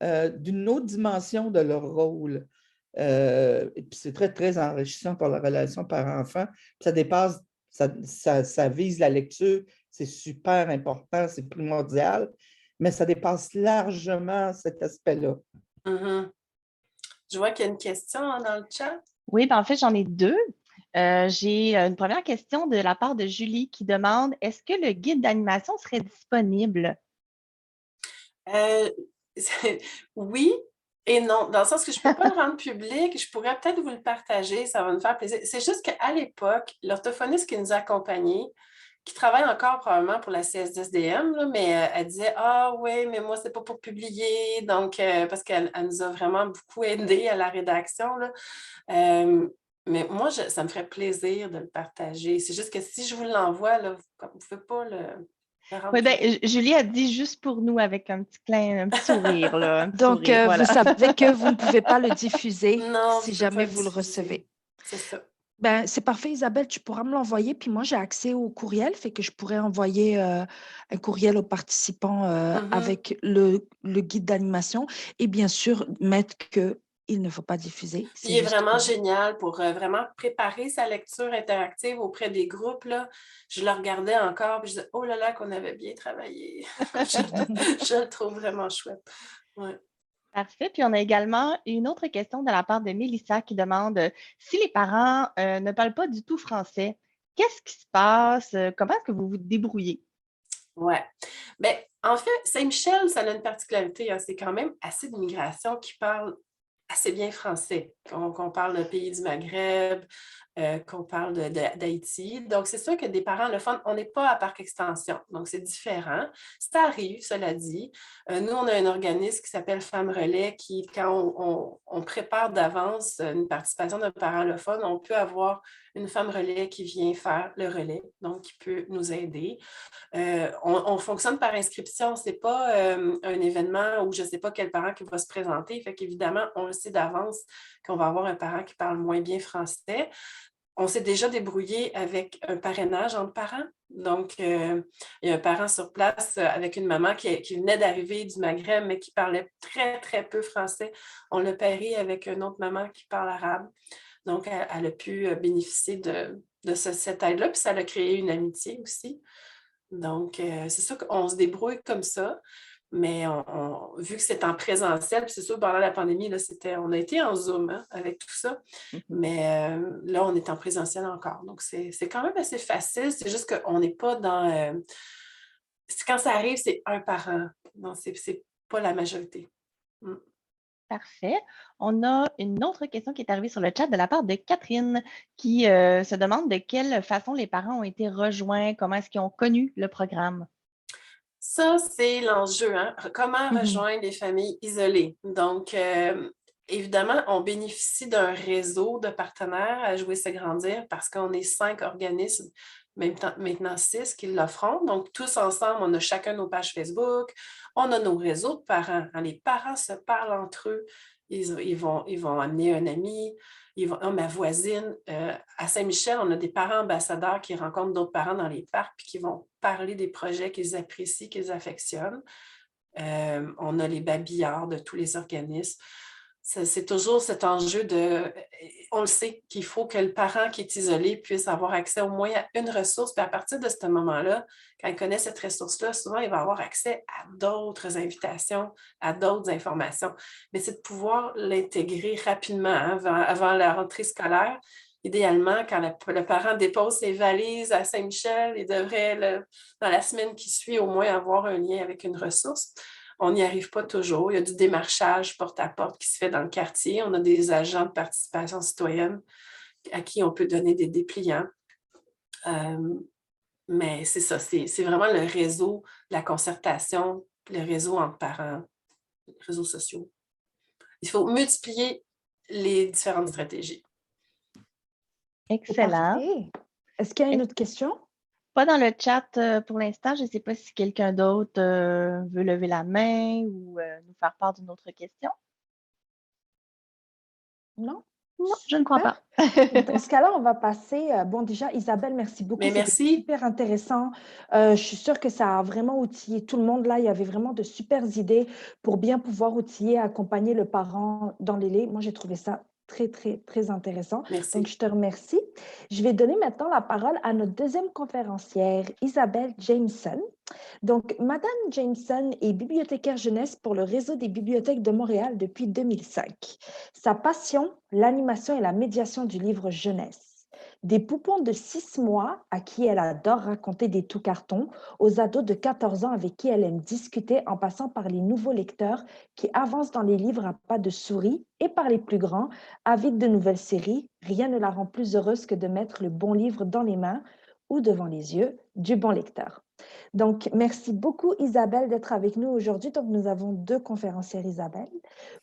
d'une autre dimension de leur rôle. Et puis c'est très, très enrichissant pour la relation parent-enfant. Ça dépasse, ça vise la lecture, c'est super important, c'est primordial, mais ça dépasse largement cet aspect-là. Je vois qu'il y a une question dans le chat. Oui, en fait, j'en ai deux. J'ai une première question de la part de Julie qui demande est-ce que le guide d'animation serait disponible? Oui et non, dans le sens que je ne peux pas le rendre public, je pourrais peut-être vous le partager, ça va me faire plaisir. C'est juste qu'à l'époque, l'orthophoniste qui nous a accompagnés, qui travaille encore probablement pour la CSSDM, là, mais elle disait « Ah oui, mais moi, c'est pas pour publier. » Donc, parce qu'elle nous a vraiment beaucoup aidé à la rédaction. Là. Mais moi, ça me ferait plaisir de le partager. C'est juste que si je vous l'envoie, là, vous ne pouvez pas le rendre Oui, public. Julie a dit juste pour nous avec un petit sourire. Là, un petit Donc, sourire, voilà. vous savez que vous ne pouvez pas le diffuser Non, si je peux jamais pas vous le diffuser. recevez. C'est ça. Ben, c'est parfait, Isabelle, tu pourras me l'envoyer. Puis moi, j'ai accès au courriel, fait que je pourrais envoyer un courriel aux participants avec le guide d'animation et bien sûr mettre qu'il ne faut pas diffuser. Puis il est vraiment génial pour vraiment préparer sa lecture interactive auprès des groupes. Là. Je le regardais encore et je disais « Oh là là, qu'on avait bien travaillé! » Je le trouve vraiment chouette. Ouais. Parfait. Puis on a également une autre question de la part de Mélissa qui demande si les parents ne parlent pas du tout français, qu'est-ce qui se passe? Comment est-ce que vous vous débrouillez? Oui. Bien, en fait, Saint-Michel, ça a une particularité. Hein, c'est quand même assez d'immigration qui parle assez bien français. Qu'on parle de pays du Maghreb, qu'on parle d'Haïti. Donc, c'est sûr que des parents anglophones, on n'est pas à Parc Extension. Donc, c'est différent. Ça arrive, cela dit. Nous, on a un organisme qui s'appelle Femmes Relais qui, quand on prépare d'avance une participation d'un parent anglophone, on peut avoir une femme relais qui vient faire le relais, donc qui peut nous aider. On fonctionne par inscription. Ce n'est pas un événement où je ne sais pas quel parent qui va se présenter. Fait qu'évidemment, on le sait d'avance qu'on va avoir un parent qui parle moins bien français. On s'est déjà débrouillé avec un parrainage entre parents. Donc, il y a un parent sur place avec une maman qui venait d'arriver du Maghreb, mais qui parlait très, très peu français. On l'a pairé avec une autre maman qui parle arabe. Donc, elle a pu bénéficier de cette aide-là. Puis, ça a créé une amitié aussi. Donc, c'est sûr qu'on se débrouille comme ça. Mais vu que c'est en présentiel, puis c'est sûr, pendant la pandémie, là, on a été en Zoom avec tout ça. Mais là, on est en présentiel encore. Donc, c'est quand même assez facile. C'est juste qu'on n'est pas dans... quand ça arrive, c'est un parent. Non, c'est pas la majorité. Parfait. On a une autre question qui est arrivée sur le chat de la part de Catherine qui se demande de quelle façon les parents ont été rejoints, comment est-ce qu'ils ont connu le programme. Ça, c'est l'enjeu, hein? Comment Mhm. rejoindre les familles isolées? Donc, évidemment, on bénéficie d'un réseau de partenaires à Jouer c'est grandir parce qu'on est 5 organismes, maintenant 6 qui l'offront. Donc, tous ensemble, on a chacun nos pages Facebook, on a nos réseaux de parents. Hein, les parents se parlent entre eux, ils vont amener un ami, ma voisine, à Saint-Michel, on a des parents ambassadeurs qui rencontrent d'autres parents dans les parcs puis qui vont parler des projets qu'ils apprécient, qu'ils affectionnent. On a les babillards de tous les organismes. C'est toujours cet enjeu on le sait, qu'il faut que le parent qui est isolé puisse avoir accès au moins à une ressource. Puis à partir de ce moment-là, quand il connaît cette ressource-là, souvent, il va avoir accès à d'autres invitations, à d'autres informations. Mais c'est de pouvoir l'intégrer rapidement, hein, avant la rentrée scolaire. Idéalement, quand le parent dépose ses valises à Saint-Michel, il devrait, dans la semaine qui suit, au moins avoir un lien avec une ressource. On n'y arrive pas toujours. Il y a du démarchage porte-à-porte qui se fait dans le quartier. On a des agents de participation citoyenne à qui on peut donner des dépliants. Mais c'est ça, c'est vraiment le réseau, la concertation, le réseau entre parents, les réseaux sociaux. Il faut multiplier les différentes stratégies. C'est Excellent. parfait. Est-ce qu'il y a une autre question? Pas dans le chat pour l'instant. Je ne sais pas si quelqu'un d'autre veut lever la main ou nous faire part d'une autre question. Non? Non, je ne crois Super. pas. Dans ce cas-là, on va passer. Bon, déjà, Isabelle, merci beaucoup. Mais C'était merci. super intéressant. Je suis sûre que ça a vraiment outillé tout le monde là. Il y avait vraiment de super idées pour bien pouvoir outiller, accompagner le parent dans les laits. Moi, j'ai trouvé ça très, très, très intéressant. Merci. Donc, je te remercie. Je vais donner maintenant la parole à notre deuxième conférencière, Isabelle Jameson. Donc, Madame Jameson est bibliothécaire jeunesse pour le réseau des bibliothèques de Montréal depuis 2005. Sa passion, l'animation et la médiation du livre jeunesse. Des poupons de 6 mois à qui elle adore raconter des tout cartons, aux ados de 14 ans avec qui elle aime discuter en passant par les nouveaux lecteurs qui avancent dans les livres à pas de souris et par les plus grands, avides de nouvelles séries, rien ne la rend plus heureuse que de mettre le bon livre dans les mains ou devant les yeux du bon lecteur. Donc, merci beaucoup Isabelle d'être avec nous aujourd'hui. Donc, nous avons 2 conférencières Isabelle.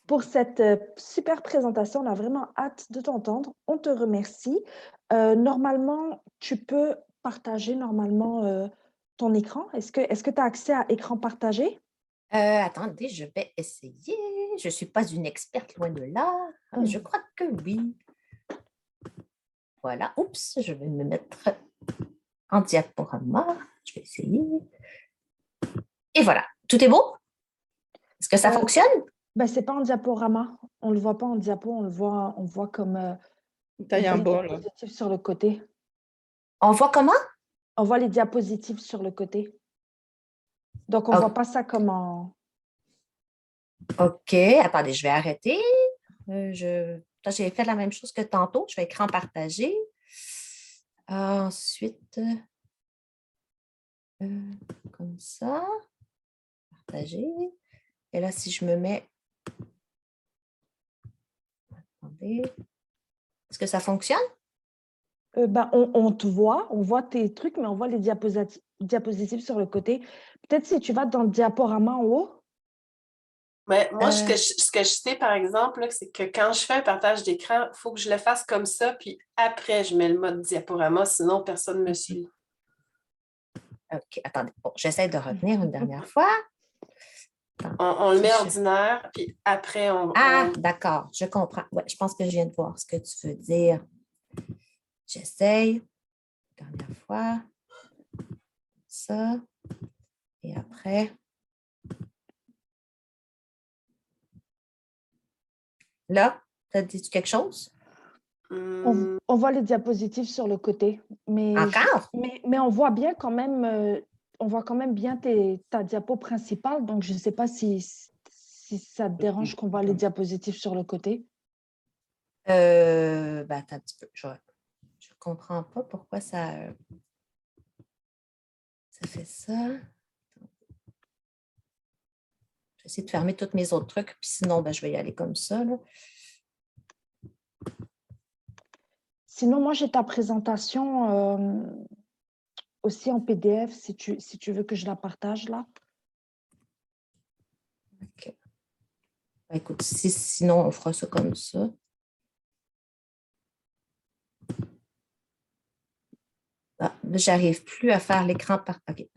Pour cette super présentation, on a vraiment hâte de t'entendre. On te remercie. Normalement, tu peux partager ton écran. Est-ce que tu as accès à écran partagé? Attendez, je vais essayer. Je ne suis pas une experte, loin de là. Je crois que oui. Voilà. Oups, je vais me mettre en diaporama. Je vais essayer. Et voilà. Tout est beau? Est-ce que ça fonctionne? Ben, ce n'est pas en diaporama. On ne le voit pas en diapo. On voit comme Taille en bas, là. diapositives sur le côté. On voit comment? On voit les diapositives sur le côté. Donc, on ne voit pas ça comme en... OK. Attendez, je vais arrêter. J'ai fait la même chose que tantôt. Je vais écran partagé. Ensuite, comme ça. Partager. Et là, si je me mets... Attendez. Est-ce que ça fonctionne? Ben, on te voit, on voit tes trucs, mais on voit les diapositives sur le côté. Peut-être si tu vas dans le diaporama en haut. Mais moi, ce que je sais, par exemple, là, c'est que quand je fais un partage d'écran, il faut que je le fasse comme ça, puis après, je mets le mode diaporama, sinon personne ne me suit. OK, attendez. Bon, j'essaie de revenir une dernière fois. On le met ordinaire, puis après, d'accord, je comprends. Ouais, je pense que je viens de voir ce que tu veux dire. J'essaye. Dernière fois. Ça. Et après. Là, tu as dit quelque chose? On voit les diapositives sur le côté. Mais Encore? Mais on voit bien quand même, on voit quand même bien ta diapo principale. Donc, je ne sais pas si ça te dérange qu'on voit les diapositives sur le côté. Attends un petit peu. Je ne comprends pas pourquoi ça fait ça. Je vais essayer de fermer tous mes autres trucs, puis sinon, je vais y aller comme ça. Là. Sinon, moi, j'ai ta présentation aussi en PDF, si tu veux que je la partage là. Écoute, sinon, on fera ça comme ça. Ah, là, j'arrive plus à faire l'écran par... OK.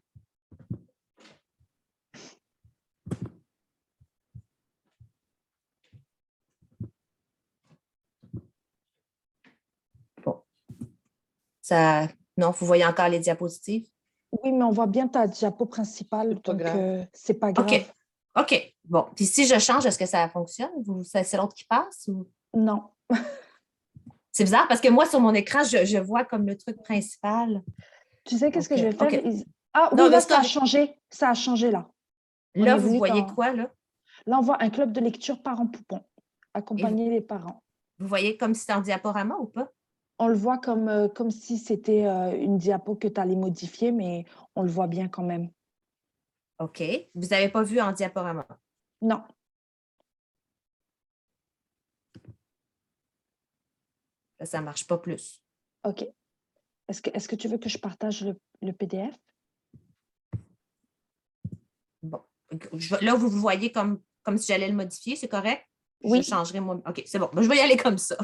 Bon. Ça... Non, vous voyez encore les diapositives? Oui, mais on voit bien ta diapo principale, C'est pas donc grave. c'est pas grave. OK. OK. Bon. Puis si je change, est-ce que ça fonctionne? C'est l'autre qui passe? Ou... Non. C'est bizarre parce que moi, sur mon écran, je vois comme le truc principal. Tu sais qu'est-ce que Donc, je vais faire? OK. Ah Non, oui, là, là, c'est ça a correct. changé. Ça a changé là. Là, On est vous venu voyez dans... quoi, là? Là, on voit un club de lecture parents-poupons. Et Accompagner les parents. vous voyez comme si c'était en diaporama ou pas? On le voit comme si c'était une diapo que tu allais modifier, mais on le voit bien quand même. OK. Vous n'avez pas vu en diaporama? Non. Là, ça ne marche pas plus. OK. Est-ce que tu veux que je partage le PDF? Bon. Là, vous voyez comme si j'allais le modifier, c'est correct? Oui. Je changerai moi. OK, c'est bon. Je vais y aller comme ça.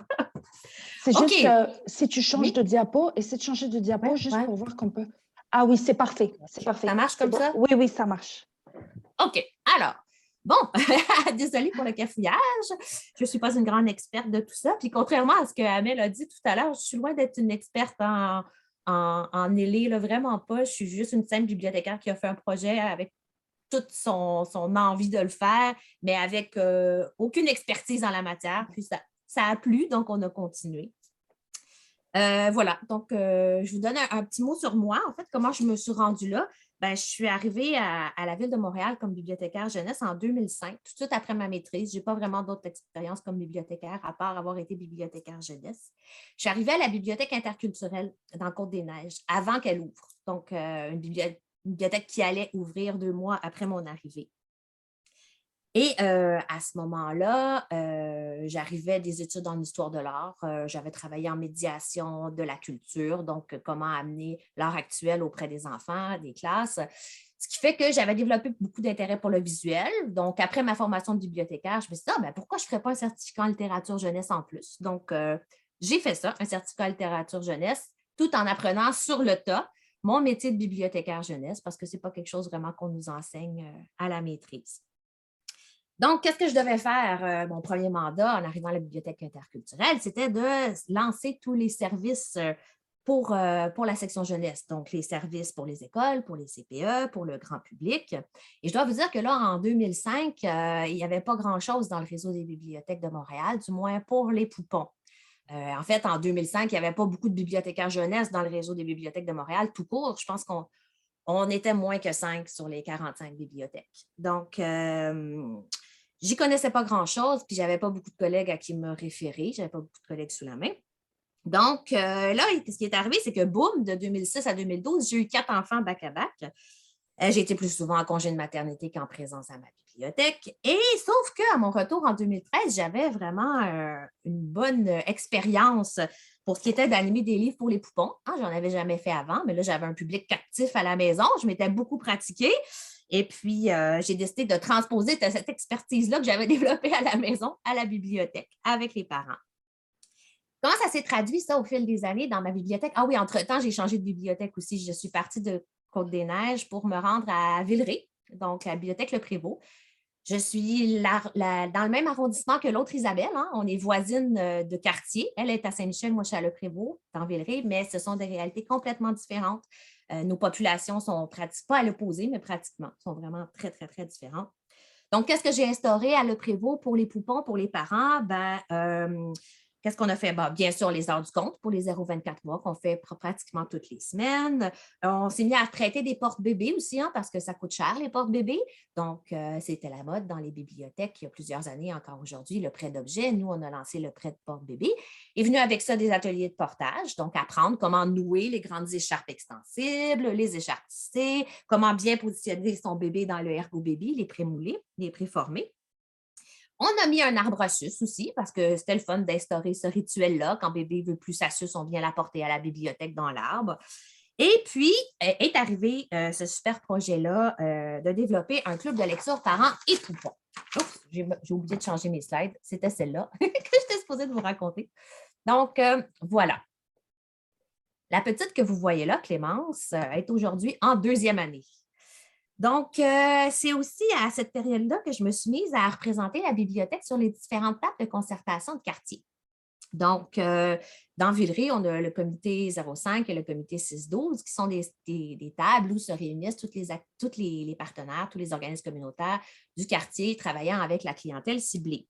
C'est OK. juste si tu changes de diapo, essaie de changer de diapo Ouais, juste ouais. pour voir qu'on peut. Ah oui, c'est parfait. C'est parfait. Ça marche comme bon. ça? Oui, oui, ça marche. OK. Alors, bon, désolée pour le cafouillage. Je ne suis pas une grande experte de tout ça. Puis contrairement à ce que Amel a dit tout à l'heure, je suis loin d'être une experte en élé, là, vraiment pas. Je suis juste une simple bibliothécaire qui a fait un projet avec toute son envie de le faire, mais avec aucune expertise en la matière. Puis ça a plu, donc on a continué. Voilà, donc je vous donne un petit mot sur moi. En fait, comment je me suis rendue là? Ben, je suis arrivée à la Ville de Montréal comme bibliothécaire jeunesse en 2005, tout de suite après ma maîtrise. Je n'ai pas vraiment d'autres expériences comme bibliothécaire, à part avoir été bibliothécaire jeunesse. Je suis arrivée à la bibliothèque interculturelle dans Côte-des-Neiges avant qu'elle ouvre. Donc, une bibliothèque qui allait ouvrir 2 mois après mon arrivée. Et à ce moment-là, j'arrivais des études en histoire de l'art. J'avais travaillé en médiation de la culture, donc comment amener l'art actuel auprès des enfants, des classes. Ce qui fait que j'avais développé beaucoup d'intérêt pour le visuel. Donc, après ma formation de bibliothécaire, je me suis dit, pourquoi je ne ferais pas un certificat en littérature jeunesse en plus? Donc, j'ai fait ça, un certificat en littérature jeunesse, tout en apprenant sur le tas mon métier de bibliothécaire jeunesse, parce que ce n'est pas quelque chose vraiment qu'on nous enseigne à la maîtrise. Donc, qu'est-ce que je devais faire? Mon premier mandat en arrivant à la bibliothèque interculturelle, c'était de lancer tous les services pour la section jeunesse. Donc, les services pour les écoles, pour les CPE, pour le grand public. Et je dois vous dire que là, en 2005, il n'y avait pas grand-chose dans le réseau des bibliothèques de Montréal, du moins pour les poupons. En fait, en 2005, il n'y avait pas beaucoup de bibliothécaires jeunesse dans le réseau des bibliothèques de Montréal, tout court. Je pense qu'on était moins que 5 sur les 45 bibliothèques. Donc, j'y connaissais pas grand-chose, puis j'avais pas beaucoup de collègues à qui me référer. J'avais pas beaucoup de collègues sous la main. Donc, là, ce qui est arrivé, c'est que, boum, de 2006 à 2012, j'ai eu 4 enfants back-à-back. J'ai été plus souvent en congé de maternité qu'en présence à ma bibliothèque. Et sauf qu'à mon retour en 2013, j'avais vraiment une bonne expérience pour ce qui était d'animer des livres pour les poupons. J'en avais jamais fait avant, mais là, j'avais un public captif à la maison. Je m'étais beaucoup pratiquée. Et puis, j'ai décidé de transposer cette expertise-là que j'avais développée à la maison, à la bibliothèque, avec les parents. Comment ça s'est traduit, ça, au fil des années dans ma bibliothèque? Ah oui, entre-temps, j'ai changé de bibliothèque aussi. Je suis partie de Côte-des-Neiges pour me rendre à Villeray, donc la bibliothèque Le Prévost. Je suis dans le même arrondissement que l'autre Isabelle. On est voisines de quartier. Elle est à Saint-Michel, moi je suis à Le Prévost, dans Villeray, mais ce sont des réalités complètement différentes. Nos populations sont pas à l'opposé, mais pratiquement, sont vraiment très, très, très différentes. Donc, qu'est-ce que j'ai instauré à Le Prévost pour les poupons, pour les parents? Qu'est-ce qu'on a fait? Bien sûr, les heures du compte pour les 0-24 mois qu'on fait pratiquement toutes les semaines. On s'est mis à prêter des porte-bébés aussi, parce que ça coûte cher, les porte-bébés. Donc, c'était la mode dans les bibliothèques il y a plusieurs années, encore aujourd'hui, le prêt d'objets. Nous, on a lancé le prêt de porte-bébé. Est venu avec ça des ateliers de portage, donc apprendre comment nouer les grandes écharpes extensibles, les écharpes tissées, comment bien positionner son bébé dans le ergo baby, les prémoulés, les préformés. On a mis un arbre à suce aussi parce que c'était le fun d'instaurer ce rituel-là. Quand bébé ne veut plus sa suce, on vient l'apporter à la bibliothèque dans l'arbre. Et puis, est arrivé ce super projet-là de développer un club de lecture parents et poupons. j'ai oublié de changer mes slides. C'était celle-là que j'étais supposée de vous raconter. Donc, voilà. La petite que vous voyez là, Clémence, est aujourd'hui en 2e année. Donc, c'est aussi à cette période-là que je me suis mise à représenter la bibliothèque sur les différentes tables de concertation de quartier. Donc, dans Villeray, on a le comité 05 et le comité 612 qui sont des tables où se réunissent tous les partenaires, tous les organismes communautaires du quartier travaillant avec la clientèle ciblée.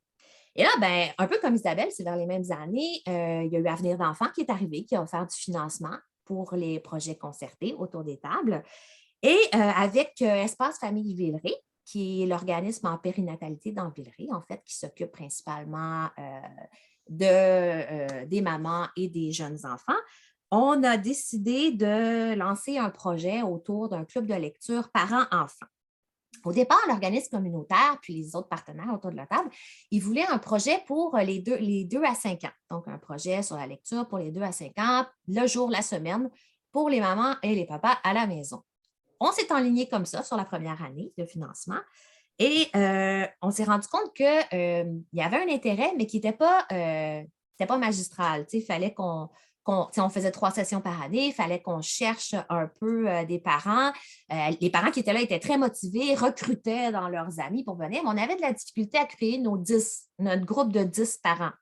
Et là, ben, un peu comme Isabelle, c'est vers les mêmes années, il y a eu Avenir d'enfants qui est arrivé, qui a offert du financement pour les projets concertés autour des tables. Et avec Espace Famille Villeray, qui est l'organisme en périnatalité dans Villeray, en fait, qui s'occupe principalement des mamans et des jeunes enfants, on a décidé de lancer un projet autour d'un club de lecture parents-enfants. Au départ, l'organisme communautaire, puis les autres partenaires autour de la table, ils voulaient un projet pour les 2 à 5 ans. Donc, un projet sur la lecture pour les 2 à 5 ans, le jour, la semaine, pour les mamans et les papas à la maison. On s'est enligné comme ça sur la première année de financement et on s'est rendu compte qu'il y avait un intérêt, mais qui n'était pas magistral. Il fallait on faisait 3 sessions par année, il fallait qu'on cherche un peu des parents. Les parents qui étaient là étaient très motivés, recrutaient dans leurs amis pour venir, mais on avait de la difficulté à créer notre groupe de 10 parents.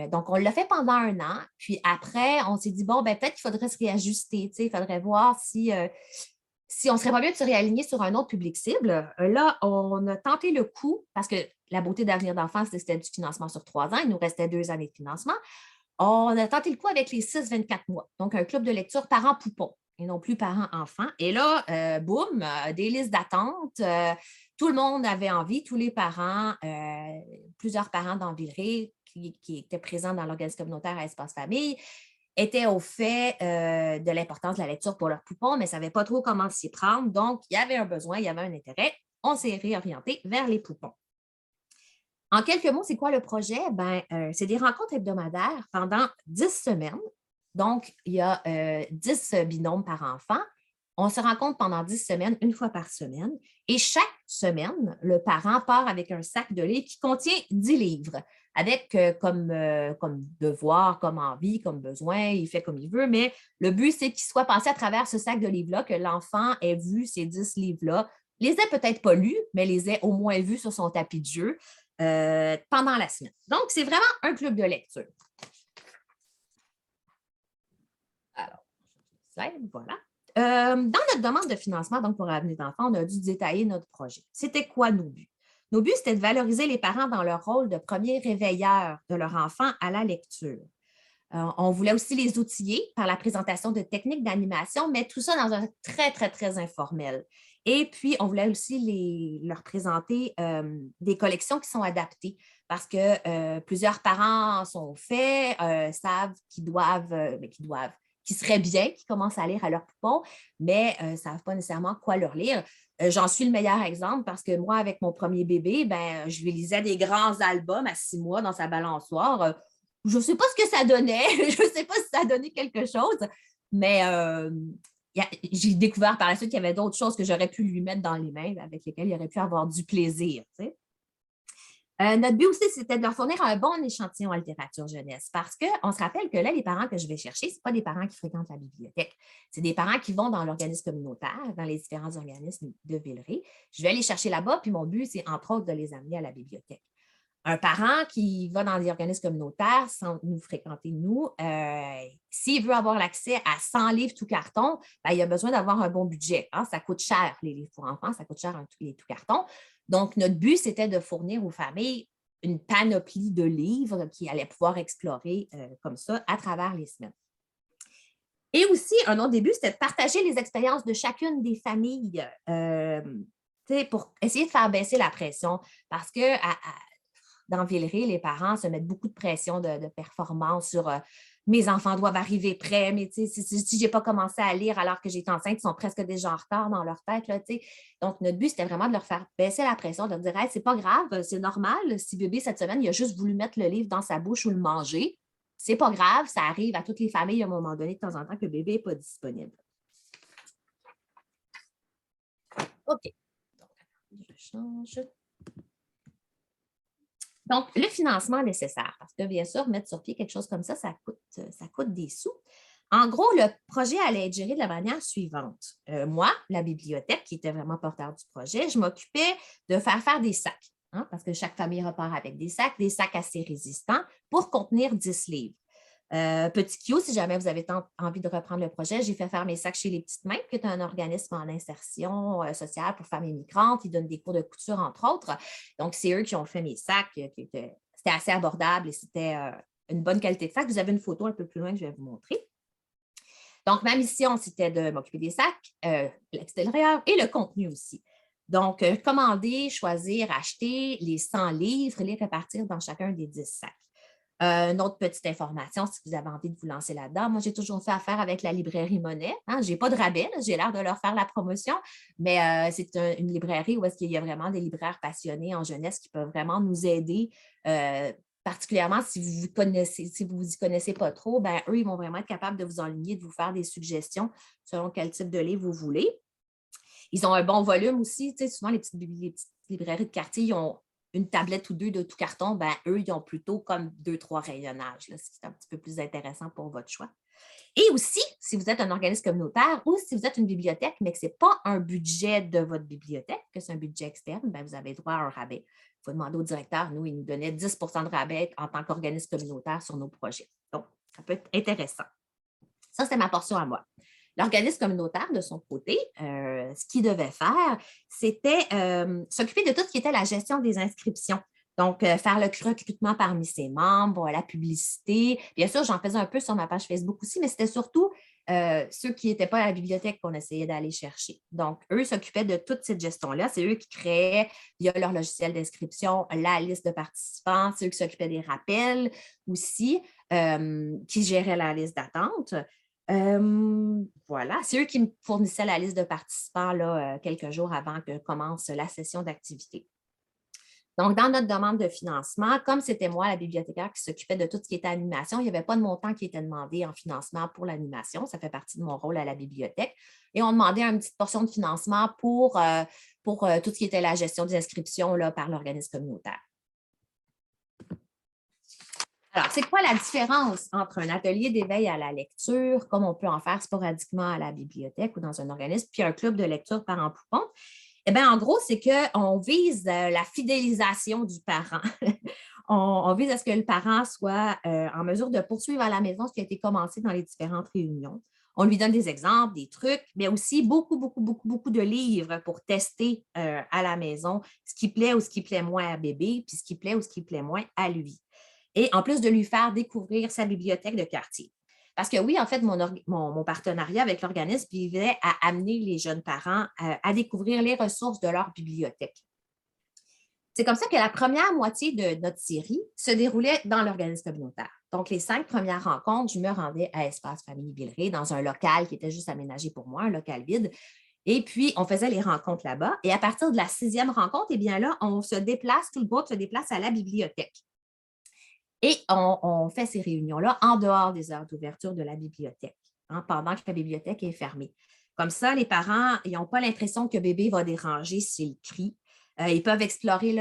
Donc, on l'a fait pendant 1 an, puis après, on s'est dit, bon, ben, peut-être qu'il faudrait se réajuster, il faudrait voir si on ne serait pas mieux de se réaligner sur un autre public cible. Là, on a tenté le coup, parce que la beauté d'Avenir d'enfants, c'était du financement sur 3 ans, il nous restait 2 années de financement. On a tenté le coup avec les 6-24 mois, donc un club de lecture parents-poupons et non plus parents-enfants. Et là, boum, des listes d'attente. Tout le monde avait envie, tous les parents, plusieurs parents dans Villeray qui étaient présents dans l'organisme communautaire à Espace Famille, étaient au fait de l'importance de la lecture pour leurs poupons, mais ne savaient pas trop comment s'y prendre. Donc, il y avait un besoin, il y avait un intérêt. On s'est réorienté vers les poupons. En quelques mots, c'est quoi le projet? C'est des rencontres hebdomadaires pendant 10 semaines. Donc, il y a 10 binômes par enfant. On se rencontre pendant 10 semaines, 1 fois par semaine. Et chaque semaine, le parent part avec un sac de livres qui contient 10 livres, avec comme devoir, comme envie, comme besoin, il fait comme il veut. Mais le but, c'est qu'il soit passé à travers ce sac de livres-là, que l'enfant ait vu ces 10 livres-là, les ait peut-être pas lus, mais les ait au moins vus sur son tapis de jeu pendant la semaine. Donc, c'est vraiment un club de lecture. Alors, slide, voilà. Dans notre demande de financement, donc pour Avenir d'enfants, on a dû détailler notre projet. C'était quoi nos buts? Nos buts, c'était de valoriser les parents dans leur rôle de premier réveilleur de leur enfant à la lecture. On voulait aussi les outiller par la présentation de techniques d'animation, mais tout ça dans un très, très, très informel. Et puis, on voulait aussi leur présenter des collections qui sont adaptées parce que plusieurs parents sont au fait, savent qu'ils seraient bien, qu'ils commencent à lire à leur poupon, mais ne savent pas nécessairement quoi leur lire. J'en suis le meilleur exemple parce que moi, avec mon premier bébé, je lui lisais des grands albums à 6 mois dans sa balançoire. Je ne sais pas ce que ça donnait, je ne sais pas si ça a donné quelque chose, mais j'ai découvert par la suite qu'il y avait d'autres choses que j'aurais pu lui mettre dans les mains avec lesquelles il aurait pu avoir du plaisir. Notre but aussi, c'était de leur fournir un bon échantillon en littérature jeunesse parce qu'on se rappelle que là, les parents que je vais chercher, ce n'est pas des parents qui fréquentent la bibliothèque. C'est des parents qui vont dans l'organisme communautaire, dans les différents organismes de Villeray. Je vais aller chercher là-bas, puis mon but, c'est entre autres de les amener à la bibliothèque. Un parent qui va dans les organismes communautaires sans nous fréquenter, nous, s'il veut avoir l'accès à 100 livres tout carton, il a besoin d'avoir un bon budget. Hein? Ça coûte cher, les livres pour enfants, ça coûte cher les tout cartons. Donc, notre but, c'était de fournir aux familles une panoplie de livres qu'ils allaient pouvoir explorer comme ça à travers les semaines. Et aussi, un autre début, c'était de partager les expériences de chacune des familles pour essayer de faire baisser la pression parce que dans Villeray, les parents se mettent beaucoup de pression de performance sur mes enfants doivent arriver prêts, mais si je n'ai pas commencé à lire alors que j'étais enceinte, ils sont presque déjà en retard dans leur tête. Là, donc, notre but, c'était vraiment de leur faire baisser la pression, de leur dire hey, c'est pas grave, c'est normal. Si bébé, cette semaine, il a juste voulu mettre le livre dans sa bouche ou le manger, c'est pas grave, ça arrive à toutes les familles à un moment donné, de temps en temps, que le bébé n'est pas disponible. OK. Donc, je change. Donc, le financement nécessaire, parce que bien sûr, mettre sur pied quelque chose comme ça coûte des sous. En gros, le projet allait être géré de la manière suivante. Moi, la bibliothèque, qui était vraiment porteur du projet, je m'occupais de faire des sacs, hein, parce que chaque famille repart avec des sacs assez résistants pour contenir 10 livres. Petit Q, si jamais vous avez envie de reprendre le projet, j'ai fait faire mes sacs chez Les Petites Mains, qui est un organisme en insertion sociale pour femmes immigrantes. Ils donnent des cours de couture, entre autres. Donc, c'est eux qui ont fait mes sacs. C'était assez abordable et c'était une bonne qualité de sac. Vous avez une photo un peu plus loin que je vais vous montrer. Donc, ma mission, c'était de m'occuper des sacs, l'extérieur et le contenu aussi. Donc, commander, choisir, acheter les 100 livres, les répartir dans chacun des 10 sacs. Une autre petite information, si vous avez envie de vous lancer là-dedans, moi, j'ai toujours fait affaire avec la librairie Monet. Hein? Je n'ai pas de rabais, j'ai l'air de leur faire la promotion, mais c'est une librairie où est-ce qu'il y a vraiment des libraires passionnés en jeunesse qui peuvent vraiment nous aider, particulièrement si vous y connaissez pas trop, ben, eux, ils vont vraiment être capables de vous enligner, de vous faire des suggestions selon quel type de livre vous voulez. Ils ont un bon volume aussi. Souvent, les petites librairies de quartier, ils ont une tablette ou deux de tout carton. Ben, eux, ils ont plutôt comme 2-3 rayonnages, là, ce qui est un petit peu plus intéressant pour votre choix. Et aussi, si vous êtes un organisme communautaire ou si vous êtes une bibliothèque, mais que ce n'est pas un budget de votre bibliothèque, que c'est un budget externe, ben, vous avez droit à un rabais. Il faut demander au directeur. Nous, il nous donnait 10 de rabais en tant qu'organisme communautaire sur nos projets. Donc, ça peut être intéressant. Ça, c'est ma portion à moi. L'organisme communautaire, de son côté, ce qu'il devait faire, c'était s'occuper de tout ce qui était la gestion des inscriptions. Donc, faire le recrutement parmi ses membres, la publicité. Bien sûr, j'en faisais un peu sur ma page Facebook aussi, mais c'était surtout ceux qui n'étaient pas à la bibliothèque qu'on essayait d'aller chercher. Donc, eux s'occupaient de toute cette gestion-là. C'est eux qui créaient, via leur logiciel d'inscription, la liste de participants. C'est eux qui s'occupaient des rappels aussi, qui géraient la liste d'attente. Voilà, c'est eux qui me fournissaient la liste de participants là, quelques jours avant que commence la session d'activité. Donc, dans notre demande de financement, comme c'était moi, la bibliothécaire, qui s'occupait de tout ce qui était animation, il n'y avait pas de montant qui était demandé en financement pour l'animation. Ça fait partie de mon rôle à la bibliothèque. Et on demandait une petite portion de financement pour tout ce qui était la gestion des inscriptions là, par l'organisme communautaire. Alors, c'est quoi la différence entre un atelier d'éveil à la lecture, comme on peut en faire sporadiquement à la bibliothèque ou dans un organisme, puis un club de lecture parents-poupons? Eh bien, en gros, c'est qu'on vise la fidélisation du parent. on vise à ce que le parent soit en mesure de poursuivre à la maison ce qui a été commencé dans les différentes réunions. On lui donne des exemples, des trucs, mais aussi beaucoup de livres pour tester à la maison ce qui plaît ou ce qui plaît moins à bébé, puis ce qui plaît ou ce qui plaît moins à lui. Et en plus de lui faire découvrir sa bibliothèque de quartier. Parce que oui, en fait, mon partenariat avec l'organisme visait à amener les jeunes parents à découvrir les ressources de leur bibliothèque. C'est comme ça que la première moitié de notre série se déroulait dans l'organisme communautaire. Donc, les 5 premières rencontres, je me rendais à Espace Famille Villeray dans un local qui était juste aménagé pour moi, un local vide. Et puis, on faisait les rencontres là-bas. Et à partir de la 6e rencontre, eh bien là, on se déplace, tout le groupe se déplace à la bibliothèque. Et on fait ces réunions-là en dehors des heures d'ouverture de la bibliothèque, hein, pendant que la bibliothèque est fermée. Comme ça, les parents n'ont pas l'impression que bébé va déranger s'il crie. Ils peuvent explorer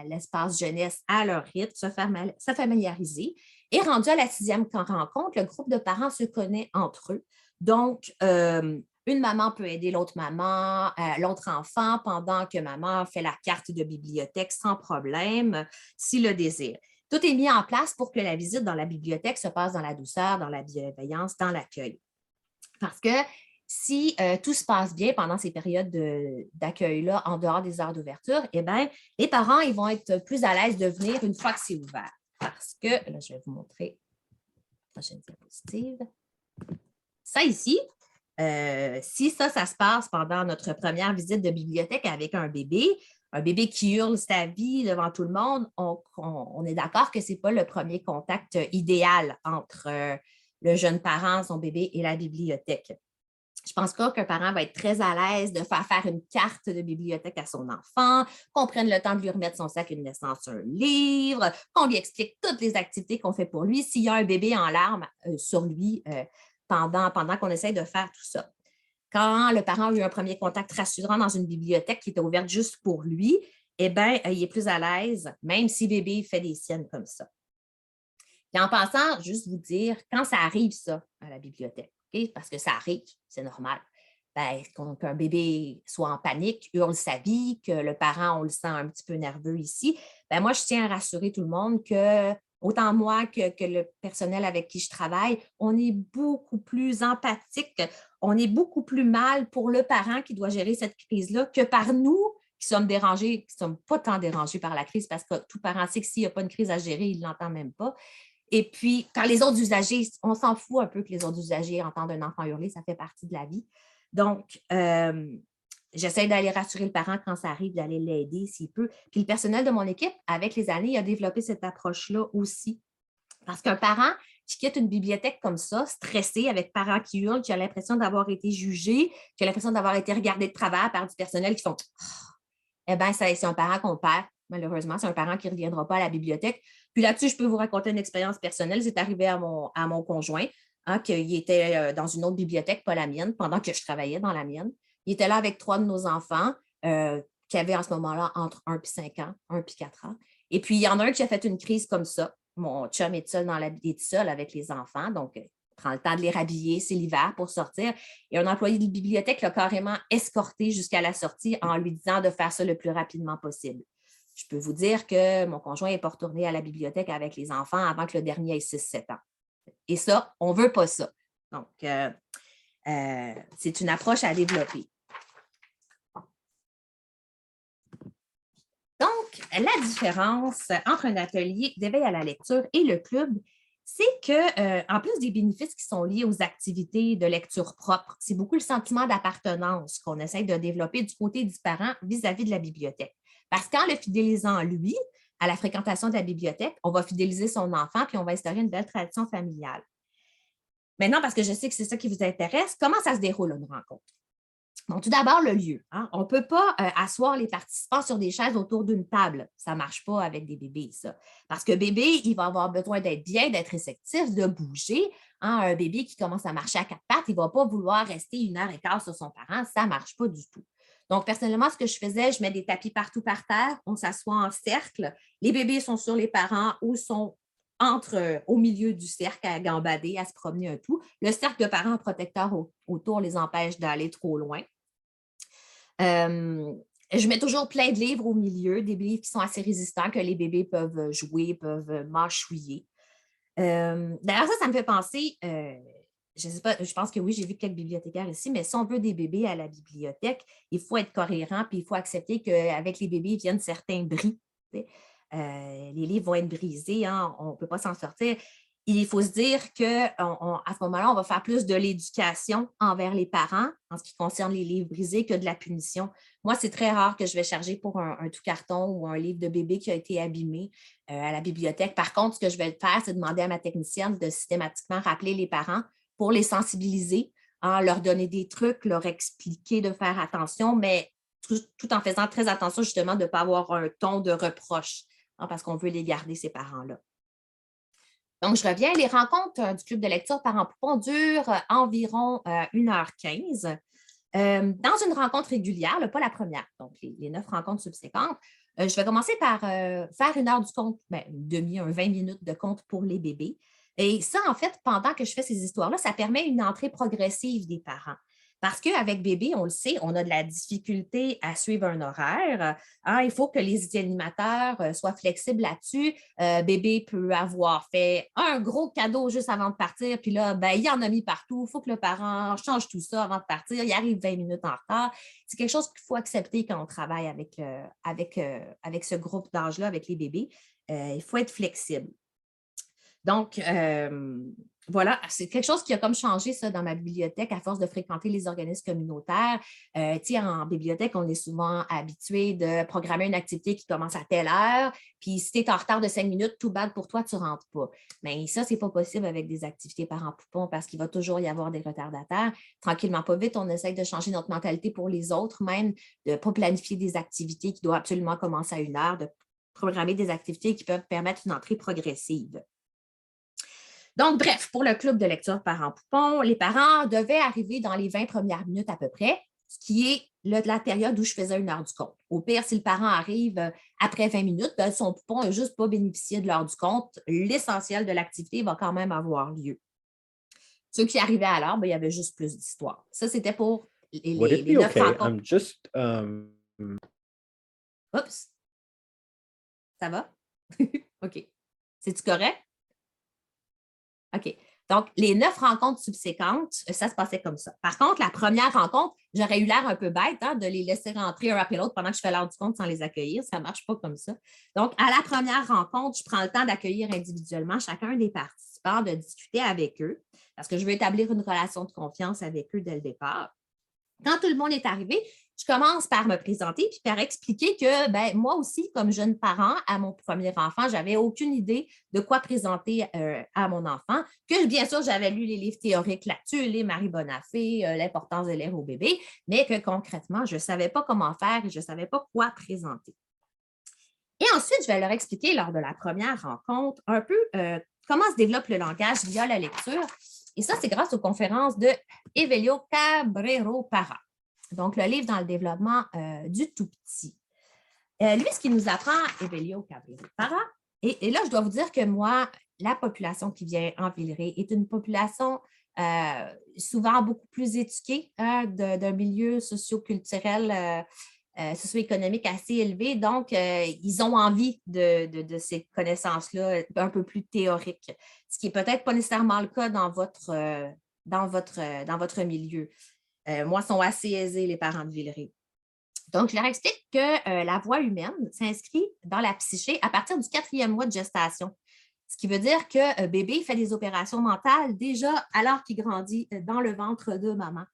l'espace jeunesse à leur rythme, se familiariser. Et rendu à la 6e rencontre, le groupe de parents se connaît entre eux. Donc, une maman peut aider l'autre maman, l'autre enfant, pendant que maman fait la carte de bibliothèque sans problème, s'il le désire. Tout est mis en place pour que la visite dans la bibliothèque se passe dans la douceur, dans la bienveillance, dans l'accueil. Parce que si tout se passe bien pendant ces périodes d'accueil-là, en dehors des heures d'ouverture, eh bien, les parents ils vont être plus à l'aise de venir une fois que c'est ouvert. Parce que, là, je vais vous montrer la prochaine diapositive. Ça ici, si ça se passe pendant notre première visite de bibliothèque avec un bébé qui hurle sa vie devant tout le monde, on est d'accord que ce n'est pas le premier contact idéal entre le jeune parent, son bébé et la bibliothèque. Je pense pas qu'un parent va être très à l'aise de faire une carte de bibliothèque à son enfant, qu'on prenne le temps de lui remettre son sac de naissance un livre, qu'on lui explique toutes les activités qu'on fait pour lui, s'il y a un bébé en larmes sur lui pendant qu'on essaie de faire tout ça. Quand le parent a eu un premier contact rassurant dans une bibliothèque qui était ouverte juste pour lui, eh bien, il est plus à l'aise, même si bébé fait des siennes comme ça. Et en passant, juste vous dire, quand ça arrive, ça, à la bibliothèque, okay? Parce que ça arrive, c'est normal, ben, qu'un bébé soit en panique, hurle sa vie, que le parent, on le sent un petit peu nerveux ici, ben, moi, je tiens à rassurer tout le monde que, autant moi que le personnel avec qui je travaille, on est beaucoup plus empathique, on est beaucoup plus mal pour le parent qui doit gérer cette crise-là que par nous qui sommes dérangés, qui ne sommes pas tant dérangés par la crise parce que tout parent sait que s'il n'y a pas une crise à gérer, il ne l'entend même pas. Et puis, quand les autres usagers, on s'en fout un peu que les autres usagers entendent un enfant hurler, ça fait partie de la vie. Donc, j'essaie d'aller rassurer le parent quand ça arrive, d'aller l'aider s'il peut. Puis le personnel de mon équipe, avec les années, a développé cette approche-là aussi. Parce qu'un parent qui quitte une bibliothèque comme ça, stressé, avec parents qui hurlent, qui a l'impression d'avoir été jugé, qui a l'impression d'avoir été regardé de travers par du personnel qui font eh bien, c'est un parent qu'on perd. Malheureusement, c'est un parent qui ne reviendra pas à la bibliothèque. Puis là-dessus, je peux vous raconter une expérience personnelle. C'est arrivé à mon conjoint, qu'il était dans une autre bibliothèque, pas la mienne, pendant que je travaillais dans la mienne. Il était là avec 3 de nos enfants qui avaient en ce moment-là entre 1 et 5 ans, 1 et 4 ans. Et puis, il y en a un qui a fait une crise comme ça. Mon chum est seul avec les enfants, donc il prend le temps de les rhabiller, c'est l'hiver pour sortir. Et un employé de bibliothèque l'a carrément escorté jusqu'à la sortie en lui disant de faire ça le plus rapidement possible. Je peux vous dire que mon conjoint n'est pas retourné à la bibliothèque avec les enfants avant que le dernier ait 6-7 ans. Et ça, on ne veut pas ça. Donc, c'est une approche à développer. Donc, la différence entre un atelier d'éveil à la lecture et le club, c'est qu'en plus des bénéfices qui sont liés aux activités de lecture propre, c'est beaucoup le sentiment d'appartenance qu'on essaie de développer du côté du parent vis-à-vis de la bibliothèque. Parce qu'en le fidélisant, lui, à la fréquentation de la bibliothèque, on va fidéliser son enfant puis on va instaurer une belle tradition familiale. Maintenant, parce que je sais que c'est ça qui vous intéresse, comment ça se déroule une rencontre? Bon, tout d'abord, le lieu. On ne peut pas asseoir les participants sur des chaises autour d'une table. Ça ne marche pas avec des bébés, ça. Parce que bébé, il va avoir besoin d'être bien, d'être réceptif, de bouger. Un bébé qui commence à marcher à 4 pattes, il ne va pas vouloir rester 1h15 sur son parent. Ça ne marche pas du tout. Donc, personnellement, ce que je faisais, je mets des tapis partout par terre. On s'assoit en cercle. Les bébés sont sur les parents ou sont au milieu du cercle à gambader, à se promener un tout. Le cercle de parents protecteurs autour les empêche d'aller trop loin. Je mets toujours plein de livres au milieu, des livres qui sont assez résistants, que les bébés peuvent jouer, peuvent mâchouiller. D'ailleurs, ça me fait penser, je ne sais pas, je pense que oui, j'ai vu quelques bibliothécaires ici, mais si on veut des bébés à la bibliothèque, il faut être cohérent, puis il faut accepter qu'avec les bébés viennent certains bris. Les livres vont être brisés, on ne peut pas s'en sortir. Il faut se dire qu'à ce moment-là, on va faire plus de l'éducation envers les parents en ce qui concerne les livres brisés que de la punition. Moi, c'est très rare que je vais charger pour un tout carton ou un livre de bébé qui a été abîmé à la bibliothèque. Par contre, ce que je vais faire, c'est demander à ma technicienne de systématiquement rappeler les parents pour les sensibiliser, leur donner des trucs, leur expliquer de faire attention, mais tout en faisant très attention justement de ne pas avoir un ton de reproche parce qu'on veut les garder, ces parents-là. Donc, je reviens. Les rencontres du club de lecture Parents-Poupons durent environ 1h15. Dans une rencontre régulière, pas la première, donc les 9 rencontres subséquentes, je vais commencer par faire 1 heure du conte, une 20 minutes de conte pour les bébés. Et ça, en fait, pendant que je fais ces histoires-là, ça permet une entrée progressive des parents. Parce qu'avec bébé, on le sait, on a de la difficulté à suivre un horaire. Il faut que les animateurs soient flexibles là-dessus. Bébé peut avoir fait un gros cadeau juste avant de partir, puis là, il y en a mis partout. Il faut que le parent change tout ça avant de partir. Il arrive 20 minutes en retard. C'est quelque chose qu'il faut accepter quand on travaille avec ce groupe d'âge-là, avec les bébés. Il faut être flexible. Donc, voilà, c'est quelque chose qui a comme changé ça dans ma bibliothèque à force de fréquenter les organismes communautaires. En bibliothèque, on est souvent habitué de programmer une activité qui commence à telle heure, puis si tu es en retard de 5 minutes, tout bad pour toi, tu ne rentres pas. Mais ça, ce n'est pas possible avec des activités Parents-Poupons parce qu'il va toujours y avoir des retardataires. Tranquillement, pas vite, on essaie de changer notre mentalité pour les autres, même de ne pas planifier des activités qui doivent absolument commencer à 1 heure, de programmer des activités qui peuvent permettre une entrée progressive. Donc, bref, pour le club de lecture Parents-Poupons, les parents devaient arriver dans les 20 premières minutes à peu près. ce qui est la période où je faisais 1 heure du compte. Au pire, si le parent arrive après 20 minutes, ben, son poupon n'a juste pas bénéficié de l'heure du compte. L'essentiel de l'activité va quand même avoir lieu. Ceux qui arrivaient à l'heure, ben, il y avait juste plus d'histoire. Ça, c'était pour Would it les be 9 okay? rencontres. I'm just Oups, ça va? OK. C'est-tu correct? OK. Donc, les 9 rencontres subséquentes, ça se passait comme ça. Par contre, la première rencontre, j'aurais eu l'air un peu bête de les laisser rentrer un après l'autre pendant que je fais l'heure du compte sans les accueillir. Ça ne marche pas comme ça. Donc, à la première rencontre, je prends le temps d'accueillir individuellement chacun des participants, de discuter avec eux, parce que je veux établir une relation de confiance avec eux dès le départ. Quand tout le monde est arrivé, je commence par me présenter puis par expliquer que ben, moi aussi, comme jeune parent à mon premier enfant, je n'avais aucune idée de quoi présenter à mon enfant, que bien sûr, j'avais lu les livres théoriques là-dessus, les Marie Bonafé, l'importance de l'air au bébé, mais que concrètement, je ne savais pas comment faire et je ne savais pas quoi présenter. Et ensuite, je vais leur expliquer lors de la première rencontre un peu comment se développe le langage via la lecture. Et ça, c'est grâce aux conférences de Evelio Cabrero Parra. Donc, le livre dans le développement du tout petit. Lui, ce qu'il nous apprend, Evelio Cabrero Parra, et là, je dois vous dire que moi, la population qui vient en Villeray est une population souvent beaucoup plus éduquée d'un milieu socio-culturel socio-économique assez élevé. Donc, ils ont envie de ces connaissances-là un peu plus théoriques, ce qui n'est peut-être pas nécessairement le cas dans votre milieu. Moi, ils sont assez aisés, les parents de Villeray. Donc, je leur explique que la voix humaine s'inscrit dans la psyché à partir du 4e mois de gestation. Ce qui veut dire que bébé fait des opérations mentales déjà alors qu'il grandit dans le ventre de maman.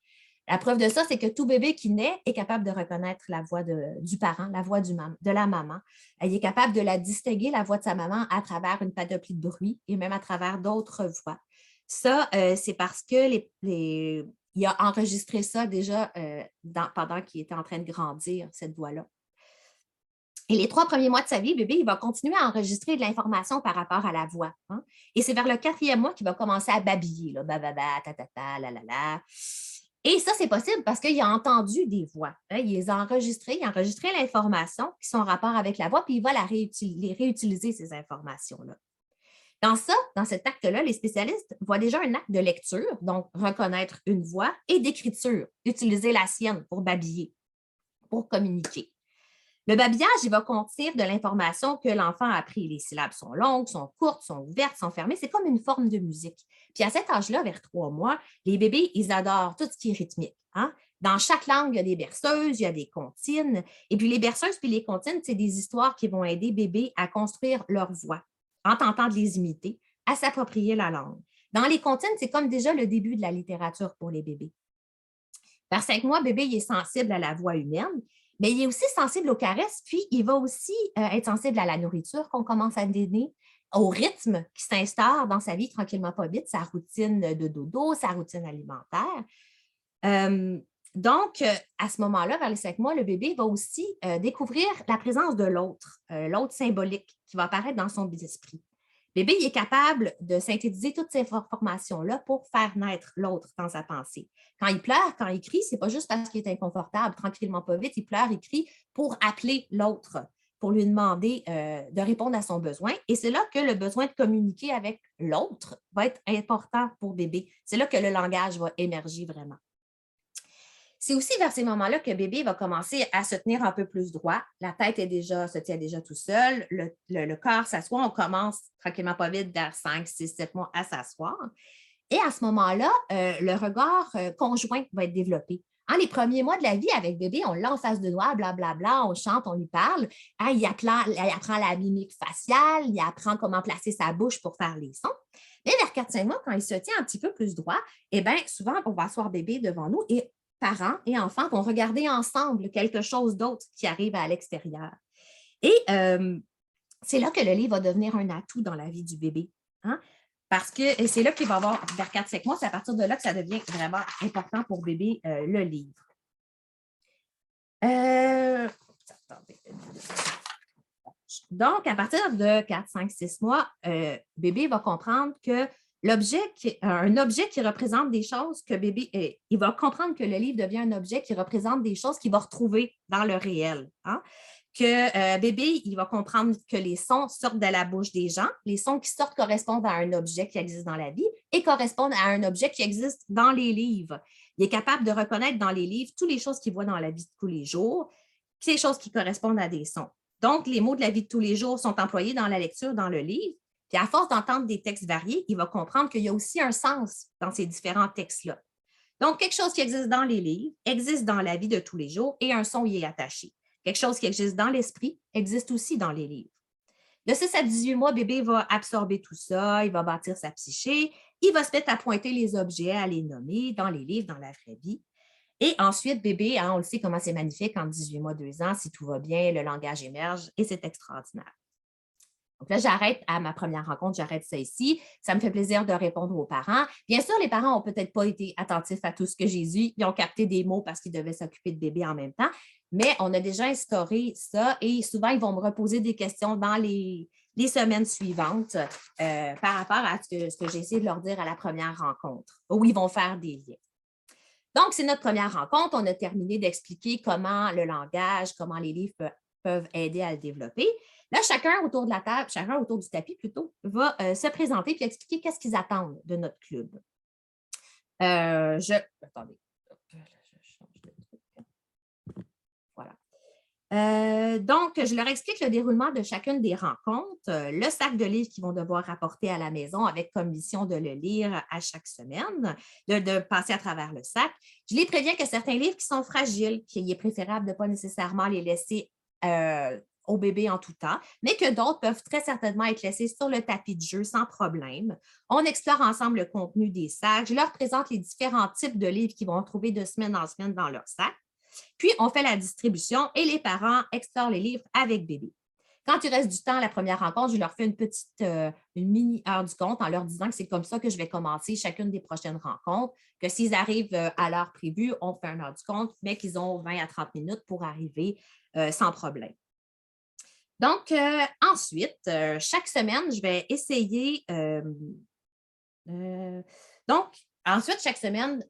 La preuve de ça, c'est que tout bébé qui naît est capable de reconnaître la voix du parent, la voix de la maman. Il est capable de la distinguer, la voix de sa maman, à travers une panoplie de bruits et même à travers d'autres voix. Ça, c'est parce que il a enregistré ça déjà pendant qu'il était en train de grandir, cette voix-là. Et les 3 premiers mois de sa vie, bébé, il va continuer à enregistrer de l'information par rapport à la voix. Hein? Et c'est vers le 4e mois qu'il va commencer à babiller, là, bababa, tatata, la la la. Et ça, c'est possible parce qu'il a entendu des voix. Hein? Il a enregistré l'information qui sont en rapport avec la voix, puis il va les réutiliser, ces informations-là. Dans cet acte-là, les spécialistes voient déjà un acte de lecture, donc reconnaître une voix, et d'écriture, utiliser la sienne pour babiller, pour communiquer. Le babillage, il va contenir de l'information que l'enfant a appris. Les syllabes sont longues, sont courtes, sont ouvertes, sont fermées. C'est comme une forme de musique. Puis à cet âge-là, vers 3 mois, les bébés, ils adorent tout ce qui est rythmique. Hein? Dans chaque langue, il y a des berceuses, il y a des comptines. Et puis les berceuses puis les comptines, c'est des histoires qui vont aider bébés à construire leur voix, en tentant de les imiter, à s'approprier la langue. Dans les comptines, c'est comme déjà le début de la littérature pour les bébés. Vers 5 mois, bébé, il est sensible à la voix humaine, mais il est aussi sensible aux caresses, puis il va aussi être sensible à la nourriture qu'on commence à donner, au rythme qui s'instaure dans sa vie tranquillement pas vite, sa routine de dodo, sa routine alimentaire. Donc, à ce moment-là, vers les 5 mois, le bébé va aussi découvrir la présence de l'autre symbolique qui va apparaître dans son esprit. Bébé, il est capable de synthétiser toutes ces informations-là pour faire naître l'autre dans sa pensée. Quand il pleure, quand il crie, ce n'est pas juste parce qu'il est inconfortable, tranquillement pas vite, il pleure, il crie pour appeler l'autre, pour lui demander de répondre à son besoin. Et c'est là que le besoin de communiquer avec l'autre va être important pour bébé. C'est là que le langage va émerger vraiment. C'est aussi vers ces moments-là que bébé va commencer à se tenir un peu plus droit. La tête se tient déjà tout seul. Le corps s'assoit. On commence tranquillement pas vite vers 5, 6, 7 mois à s'asseoir. Et à ce moment-là, le regard conjoint va être développé. Hein, les premiers mois de la vie avec bébé, on l'a en face de doigt, blablabla, on chante, on lui parle. Hein, il apprend la mimique faciale, il apprend comment placer sa bouche pour faire les sons. Mais vers 4-5 mois, quand il se tient un petit peu plus droit, eh bien, souvent, on va asseoir bébé devant nous et parents et enfants vont regarder ensemble quelque chose d'autre qui arrive à l'extérieur. Et c'est là que le livre va devenir un atout dans la vie du bébé. Hein? Parce que c'est là qu'il va avoir, vers 4-5 mois, c'est à partir de là que ça devient vraiment important pour bébé, le livre. Donc, à partir de 4, 5, 6 mois, bébé va comprendre que un objet qui représente des choses que bébé, il va comprendre que le livre devient un objet qui représente des choses qu'il va retrouver dans le réel. Hein? Que bébé, il va comprendre que les sons sortent de la bouche des gens. Les sons qui sortent correspondent à un objet qui existe dans la vie et correspondent à un objet qui existe dans les livres. Il est capable de reconnaître dans les livres toutes les choses qu'il voit dans la vie de tous les jours, puis les choses qui correspondent à des sons. Donc, les mots de la vie de tous les jours sont employés dans la lecture, dans le livre. Puis à force d'entendre des textes variés, il va comprendre qu'il y a aussi un sens dans ces différents textes-là. Donc, quelque chose qui existe dans les livres existe dans la vie de tous les jours et un son y est attaché. Quelque chose qui existe dans l'esprit existe aussi dans les livres. De 6 à 18 mois, bébé va absorber tout ça, il va bâtir sa psyché, il va se mettre à pointer les objets, à les nommer dans les livres, dans la vraie vie. Et ensuite, bébé, hein, on le sait comment c'est magnifique en 18 mois, 2 ans, si tout va bien, le langage émerge et c'est extraordinaire. Donc là, j'arrête à ma première rencontre, j'arrête ça ici. Ça me fait plaisir de répondre aux parents. Bien sûr, les parents n'ont peut-être pas été attentifs à tout ce que j'ai dit. Ils ont capté des mots parce qu'ils devaient s'occuper de bébé en même temps. Mais on a déjà instauré ça et souvent, ils vont me reposer des questions dans les semaines suivantes par rapport à ce que j'ai essayé de leur dire à la première rencontre, où ils vont faire des liens. Donc, c'est notre première rencontre. On a terminé d'expliquer comment le langage, comment les livres peuvent aider à le développer. Là, chacun autour de la table, chacun autour du tapis plutôt, va se présenter et expliquer qu'est-ce qu'ils attendent de notre club. Attendez. Je change de truc. Voilà. Donc, je leur explique le déroulement de chacune des rencontres, le sac de livres qu'ils vont devoir rapporter à la maison avec comme mission de le lire à chaque semaine, de passer à travers le sac. Je les préviens que certains livres qui sont fragiles, qu'il est préférable de ne pas nécessairement les laisser au bébé en tout temps, mais que d'autres peuvent très certainement être laissés sur le tapis de jeu sans problème. On explore ensemble le contenu des sacs. Je leur présente les différents types de livres qu'ils vont trouver de semaine en semaine dans leur sac. Puis, on fait la distribution et les parents explorent les livres avec bébé. Quand il reste du temps à la première rencontre, je leur fais une mini heure du compte en leur disant que c'est comme ça que je vais commencer chacune des prochaines rencontres, que s'ils arrivent à l'heure prévue, on fait une heure du compte, mais qu'ils ont 20 à 30 minutes pour arriver sans problème. Donc, ensuite, chaque semaine, je vais essayer. Ensuite, chaque semaine,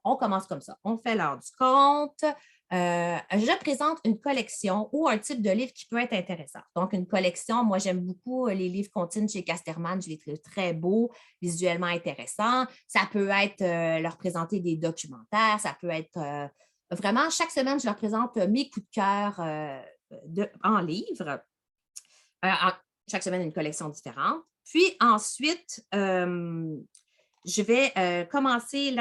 on commence comme ça. On fait l'heure du compte. Je présente une collection ou un type de livre qui peut être intéressant. Donc, une collection, moi, j'aime beaucoup les livres contines chez Casterman. Je les trouve très beaux, visuellement intéressants. Ça peut être leur présenter des documentaires. Ça peut être vraiment, chaque semaine, je leur présente mes coups de cœur en livres. Chaque semaine, une collection différente. Puis ensuite, je vais commencer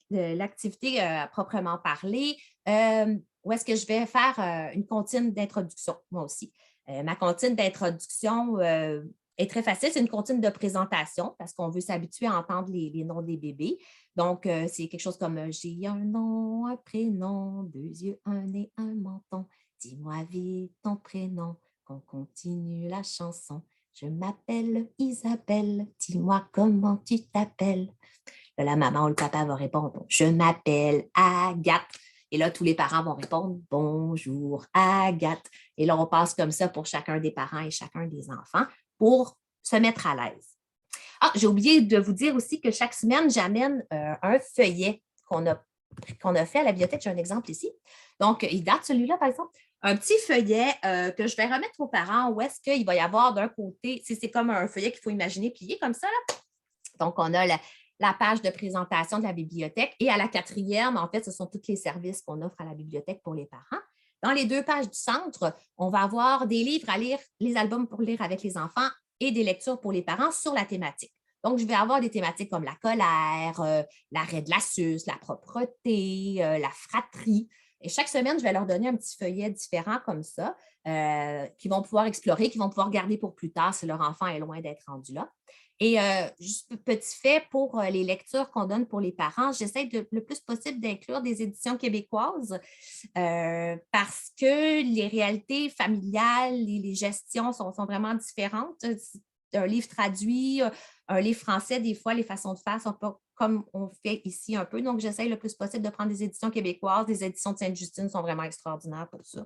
l'activité à proprement parler, où est-ce que je vais faire une comptine d'introduction, moi aussi. Ma comptine d'introduction est très facile. C'est une comptine de présentation parce qu'on veut s'habituer à entendre les noms des bébés. Donc, c'est quelque chose comme « J'ai un nom, un prénom, 2 yeux, un nez, un menton. Dis-moi vite ton prénom. On continue la chanson. Je m'appelle Isabelle. Dis-moi comment tu t'appelles. » Là, la maman ou le papa va répondre « Je m'appelle Agathe. » Et là, tous les parents vont répondre « Bonjour Agathe. » Et là, on passe comme ça pour chacun des parents et chacun des enfants pour se mettre à l'aise. Ah, j'ai oublié de vous dire aussi que chaque semaine, j'amène un feuillet qu'on a fait à la bibliothèque. J'ai un exemple ici. Donc, il date celui-là, par exemple. Un petit feuillet que je vais remettre aux parents où est-ce qu'il va y avoir d'un côté, c'est comme un feuillet qu'il faut imaginer plié comme ça. Là. Donc, on a la page de présentation de la bibliothèque et à la 4e, en fait, ce sont tous les services qu'on offre à la bibliothèque pour les parents. Dans les 2 pages du centre, on va avoir des livres à lire, les albums pour lire avec les enfants et des lectures pour les parents sur la thématique. Donc, je vais avoir des thématiques comme la colère, l'arrêt de la suce, la propreté, la fratrie. Et chaque semaine, je vais leur donner un petit feuillet différent comme ça, qu'ils vont pouvoir explorer, qu'ils vont pouvoir garder pour plus tard si leur enfant est loin d'être rendu là. Et juste petit fait pour les lectures qu'on donne pour les parents, j'essaie le plus possible d'inclure des éditions québécoises parce que les réalités familiales et les gestions sont vraiment différentes. Un livre traduit, un livre français, des fois, les façons de faire sont pas comme on fait ici un peu. Donc, j'essaie le plus possible de prendre des éditions québécoises. Les éditions de Sainte-Justine sont vraiment extraordinaires pour ça.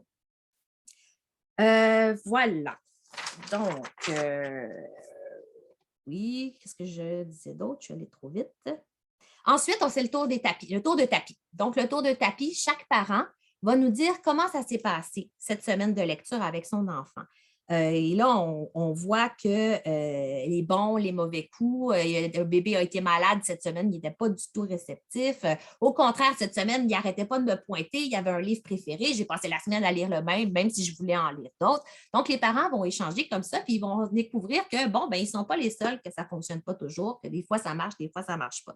Voilà. Donc, Oui, qu'est-ce que je disais d'autre? Je suis allée trop vite. Ensuite, on fait le tour des tapis, le tour de tapis. Donc, le tour de tapis, chaque parent va nous dire comment ça s'est passé cette semaine de lecture avec son enfant. Et là, on voit que les bons, les mauvais coups, le bébé a été malade cette semaine, il n'était pas du tout réceptif. Au contraire, cette semaine, il n'arrêtait pas de me pointer, il y avait un livre préféré, j'ai passé la semaine à lire le même si je voulais en lire d'autres. Donc, les parents vont échanger comme ça, puis ils vont découvrir que, bon, ben, ils ne sont pas les seuls, que ça ne fonctionne pas toujours, que des fois ça marche, des fois ça ne marche pas.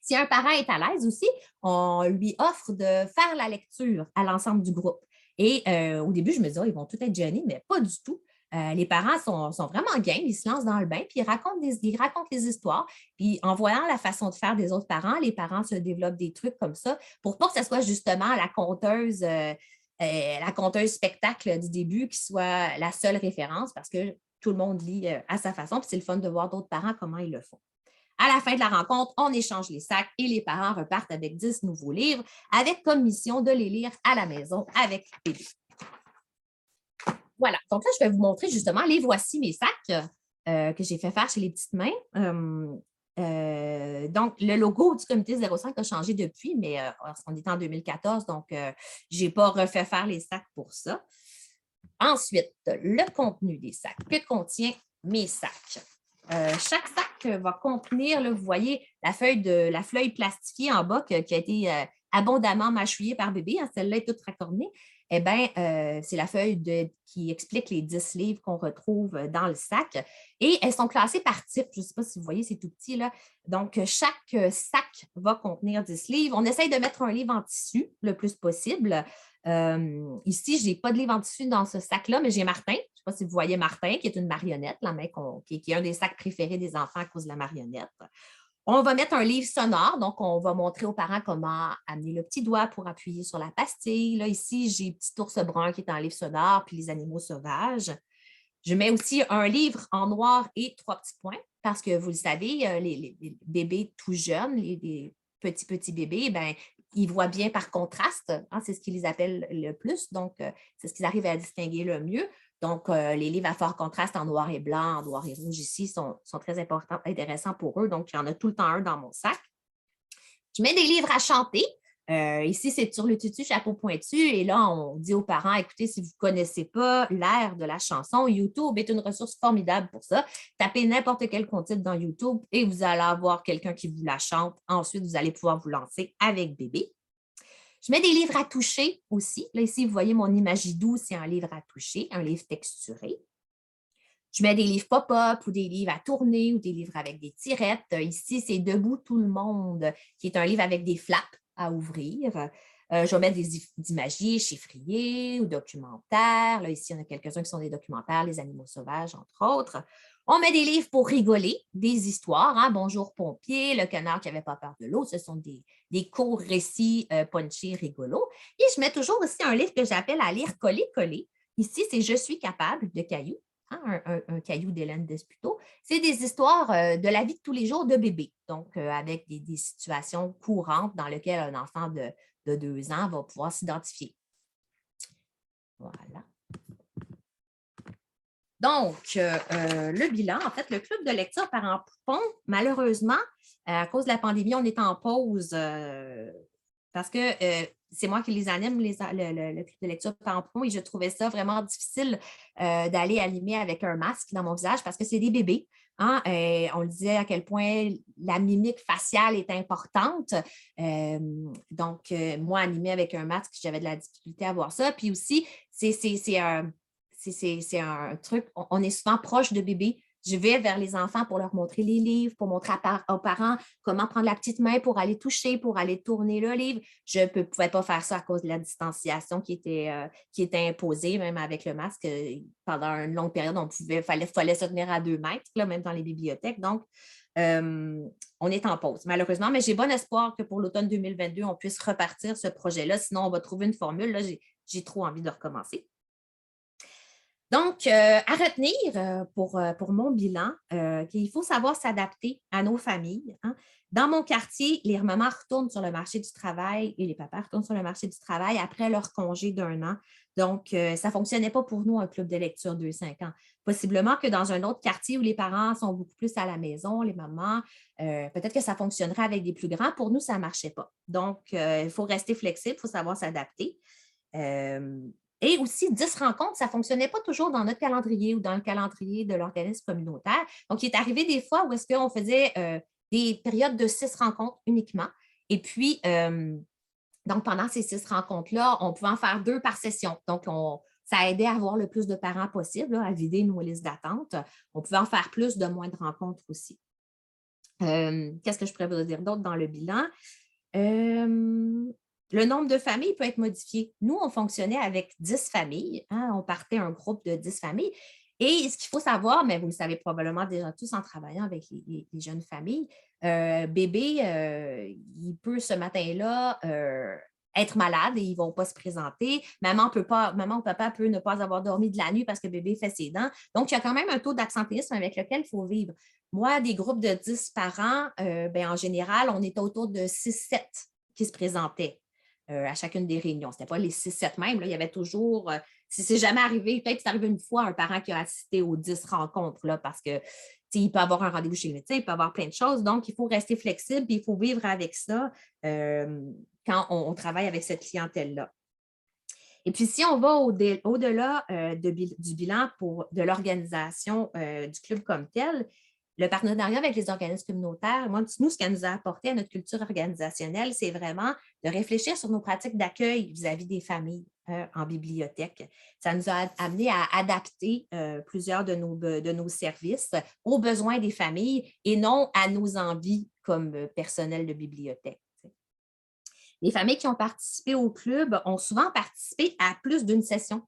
Si un parent est à l'aise aussi, on lui offre de faire la lecture à l'ensemble du groupe. Et au début, je me disais, oh, ils vont tous être gênés, mais pas du tout. Les parents sont vraiment game, ils se lancent dans le bain, puis ils racontent les histoires. Puis en voyant la façon de faire des autres parents, les parents se développent des trucs comme ça pour pas que ce soit justement la conteuse spectacle du début qui soit la seule référence parce que tout le monde lit à sa façon. Puis c'est le fun de voir d'autres parents comment ils le font. À la fin de la rencontre, on échange les sacs et les parents repartent avec 10 nouveaux livres avec comme mission de les lire à la maison avec bébé. Voilà, donc là, je vais vous montrer justement, les voici mes sacs que j'ai fait faire chez les petites mains. Donc, le logo du comité 05 a changé depuis, mais on est en 2014, donc je n'ai pas refait faire les sacs pour ça. Ensuite, le contenu des sacs. Que contient mes sacs? Chaque sac va contenir, là, vous voyez, la feuille plastifiée en bas qui a été abondamment mâchouillée par bébé. Hein, celle-là est toute racornée. Eh bien, c'est la feuille qui explique les 10 livres qu'on retrouve dans le sac. Et elles sont classées par type. Je ne sais pas si vous voyez, c'est tout petit, là. Donc, chaque sac va contenir 10 livres. On essaye de mettre un livre en tissu le plus possible. Ici, je n'ai pas de livre en tissu dans ce sac-là, mais j'ai Martin. Je ne sais pas si vous voyez Martin, qui est une marionnette, la main qui est un des sacs préférés des enfants à cause de la marionnette. On va mettre un livre sonore, donc on va montrer aux parents comment amener le petit doigt pour appuyer sur la pastille. Là, ici, j'ai Petit ours brun qui est en livre sonore, puis les animaux sauvages. Je mets aussi un livre en noir et 3 petits points, parce que vous le savez, les bébés tout jeunes, les petits bébés, ben, ils voient bien par contraste. Hein, c'est ce qu'ils appellent le plus, donc c'est ce qu'ils arrivent à distinguer le mieux. Donc, les livres à fort contraste en noir et blanc, en noir et rouge ici sont très intéressants pour eux. Donc, il y en a tout le temps un dans mon sac. Je mets des livres à chanter. Ici, c'est Sur le tutu, chapeau pointu. Et là, on dit aux parents, écoutez, si vous ne connaissez pas l'air de la chanson, YouTube est une ressource formidable pour ça. Tapez n'importe quel contenu dans YouTube et vous allez avoir quelqu'un qui vous la chante. Ensuite, vous allez pouvoir vous lancer avec bébé. Je mets des livres à toucher aussi. Là, ici, vous voyez mon Imagidou, c'est un livre à toucher, un livre texturé. Je mets des livres pop-up ou des livres à tourner ou des livres avec des tirettes. Ici, c'est Debout tout le monde, qui est un livre avec des flaps à ouvrir. Je vais mettre des imagiers chiffriers ou documentaires. Là, ici, il y en a quelques-uns qui sont des documentaires, Les animaux sauvages, entre autres. On met des livres pour rigoler, des histoires. Hein? Bonjour pompier, Le canard qui n'avait pas peur de l'eau. Ce sont des courts récits punchy, rigolos. Et je mets toujours aussi un livre que j'appelle à lire coller-coller. Ici, c'est Je suis capable de Caillou. Hein, un caillou d'Hélène Desputo. C'est des histoires de la vie de tous les jours de bébé, donc avec des situations courantes dans lesquelles un enfant de 2 ans va pouvoir s'identifier. Voilà. Donc, le bilan, en fait, le club de lecture Parents Poupons, malheureusement, à cause de la pandémie, on est en pause parce que c'est moi qui les anime, le club de lecture Parents Poupons, et je trouvais ça vraiment difficile d'aller animer avec un masque dans mon visage parce que c'est des bébés. Hein? On le disait à quel point la mimique faciale est importante. Donc, moi, animer avec un masque, j'avais de la difficulté à voir ça. Puis aussi, c'est un truc, on est souvent proche de bébés. Je vais vers les enfants pour leur montrer les livres, pour montrer aux parents comment prendre la petite main pour aller toucher, pour aller tourner le livre. Je ne pouvais pas faire ça à cause de la distanciation qui était imposée, même avec le masque. Pendant une longue période, fallait se tenir à 2 mètres, là, même dans les bibliothèques. Donc, on est en pause, malheureusement, mais j'ai bon espoir que pour l'automne 2022, on puisse repartir ce projet-là. Sinon, on va trouver une formule. Là, j'ai trop envie de recommencer. Donc, à retenir pour mon bilan, qu'il faut savoir s'adapter à nos familles, hein. Dans mon quartier, les mamans retournent sur le marché du travail et les papas retournent sur le marché du travail après leur congé d'1 an. Donc, ça ne fonctionnait pas pour nous, un club de lecture 2-5 ans. Possiblement que dans un autre quartier où les parents sont beaucoup plus à la maison, les mamans, peut-être que ça fonctionnerait avec des plus grands. Pour nous, ça ne marchait pas. Donc, il faut rester flexible, il faut savoir s'adapter. Et aussi, 10 rencontres, ça ne fonctionnait pas toujours dans notre calendrier ou dans le calendrier de l'organisme communautaire. Donc, il est arrivé des fois où est-ce qu'on faisait des périodes de 6 rencontres uniquement. Et puis, donc, pendant ces 6 rencontres-là, on pouvait en faire 2 par session. Donc, ça aidait à avoir le plus de parents possible, là, à vider nos listes d'attente. On pouvait en faire plus de moins de rencontres aussi. Qu'est-ce que je pourrais vous dire d'autre dans le bilan? Le nombre de familles peut être modifié. Nous, on fonctionnait avec 10 familles. Hein, on partait un groupe de 10 familles. Et ce qu'il faut savoir, mais vous le savez probablement déjà tous en travaillant avec les jeunes familles, bébé, il peut ce matin-là être malade et ils ne vont pas se présenter. Maman ou papa peut ne pas avoir dormi de la nuit parce que bébé fait ses dents. Donc, il y a quand même un taux d'absentéisme avec lequel il faut vivre. Moi, des groupes de 10 parents, en général, on était autour de 6-7 qui se présentaient à chacune des réunions. Ce n'était pas les 6-7 même. Là, il y avait toujours, si c'est jamais arrivé, peut-être que c'est arrivé une fois un parent qui a assisté aux 10 rencontres là, parce que il peut avoir un rendez-vous chez le médecin, il peut avoir plein de choses. Donc, il faut rester flexible et il faut vivre avec ça quand on travaille avec cette clientèle-là. Et puis, si on va au-delà du bilan de l'organisation du club comme tel, le partenariat avec les organismes communautaires, nous, ce qu'elle nous a apporté à notre culture organisationnelle, c'est vraiment de réfléchir sur nos pratiques d'accueil vis-à-vis des familles en bibliothèque. Ça nous a amené à adapter plusieurs de nos services aux besoins des familles et non à nos envies comme personnel de bibliothèque. Les familles qui ont participé au club ont souvent participé à plus d'une session.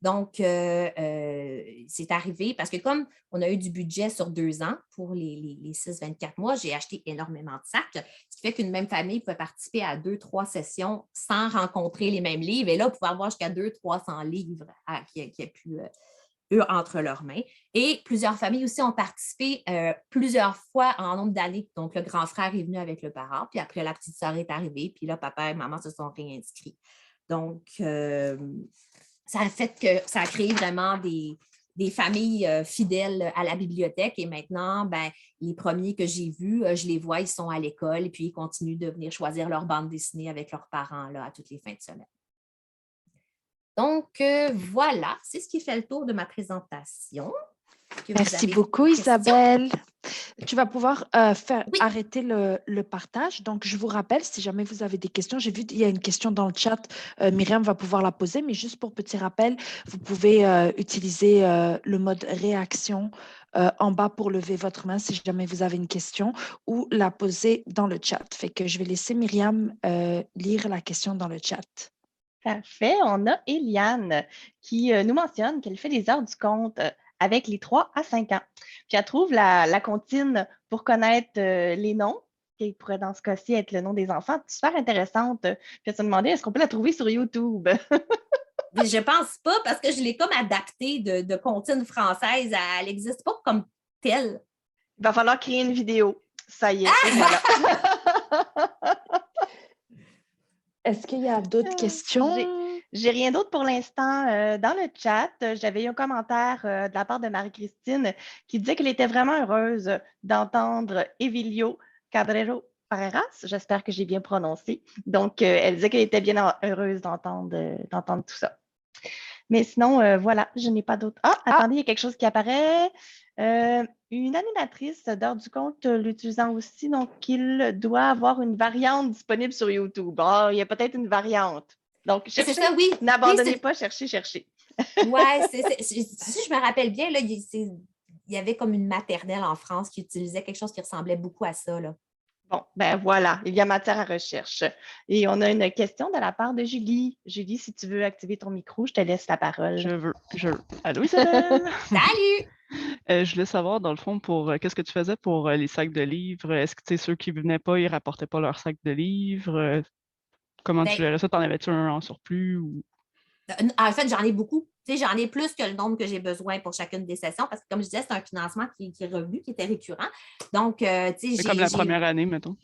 Donc, c'est arrivé parce que comme on a eu du budget sur 2 ans pour les 6-24 mois, j'ai acheté énormément de sacs, ce qui fait qu'une même famille peut participer à 2-3 sessions sans rencontrer les mêmes livres. Et là, on pouvait avoir jusqu'à 200-300 livres qui a pu eux entre leurs mains. Et plusieurs familles aussi ont participé plusieurs fois en nombre d'années. Donc, le grand frère est venu avec le parent, puis après, la petite sœur est arrivée, puis là, papa et maman se sont réinscrits. Donc, ça a fait que ça a créé vraiment des familles fidèles à la bibliothèque. Et maintenant, les premiers que j'ai vus, je les vois, ils sont à l'école et puis ils continuent de venir choisir leur bande dessinée avec leurs parents là, à toutes les fins de semaine. Donc, voilà, c'est ce qui fait le tour de ma présentation. Merci beaucoup, Isabelle. Tu vas pouvoir arrêter le partage. Donc, je vous rappelle, si jamais vous avez des questions, j'ai vu qu'il y a une question dans le chat. Myriam va pouvoir la poser, mais juste pour petit rappel, vous pouvez utiliser le mode réaction en bas pour lever votre main si jamais vous avez une question ou la poser dans le chat. Fait que je vais laisser Myriam lire la question dans le chat. Parfait. On a Eliane qui nous mentionne qu'elle fait des heures du compte avec les 3 à 5 ans. Puis elle trouve la comptine pour connaître les noms, qui pourrait dans ce cas-ci être le nom des enfants, super intéressante. Puis elle se demandait, est-ce qu'on peut la trouver sur YouTube? Je pense pas parce que je l'ai comme adaptée de comptine française. Elle n'existe pas comme telle. Il va falloir créer une vidéo. Ça y est, et voilà. Est-ce qu'il y a d'autres questions? J'ai rien d'autre pour l'instant dans le chat. J'avais eu un commentaire de la part de Marie-Christine qui disait qu'elle était vraiment heureuse d'entendre Evilio Cabrero Pareras. J'espère que j'ai bien prononcé. Donc, elle disait qu'elle était bien heureuse d'entendre tout ça. Mais sinon, voilà, je n'ai pas d'autre. Attendez, il y a quelque chose qui apparaît. Une animatrice d'heure du compte l'utilisant aussi, donc il doit avoir une variante disponible sur YouTube. Il y a peut-être une variante. Donc, cherchez, c'est ça, oui. N'abandonnez pas, cherchez. Oui, si je me rappelle bien, là, il y avait comme une maternelle en France qui utilisait quelque chose qui ressemblait beaucoup à ça. Là. Bon, ben voilà, il y a matière à recherche. Et on a une question de la part de Julie. Julie, si tu veux activer ton micro, je te laisse la parole. Je veux. Allô, Isabelle? Salut! Je voulais savoir, dans le fond, qu'est-ce que tu faisais pour les sacs de livres? Est-ce que ceux qui ne venaient pas, ils ne rapportaient pas leurs sacs de livres? Comment tu gérais ça? T'en avais-tu un en surplus? Ou... En fait, j'en ai beaucoup. Tu sais, j'en ai plus que le nombre que j'ai besoin pour chacune des sessions parce que, comme je disais, c'est un financement qui est revenu, qui était récurrent. Donc, tu sais, C'est comme la première année, mettons.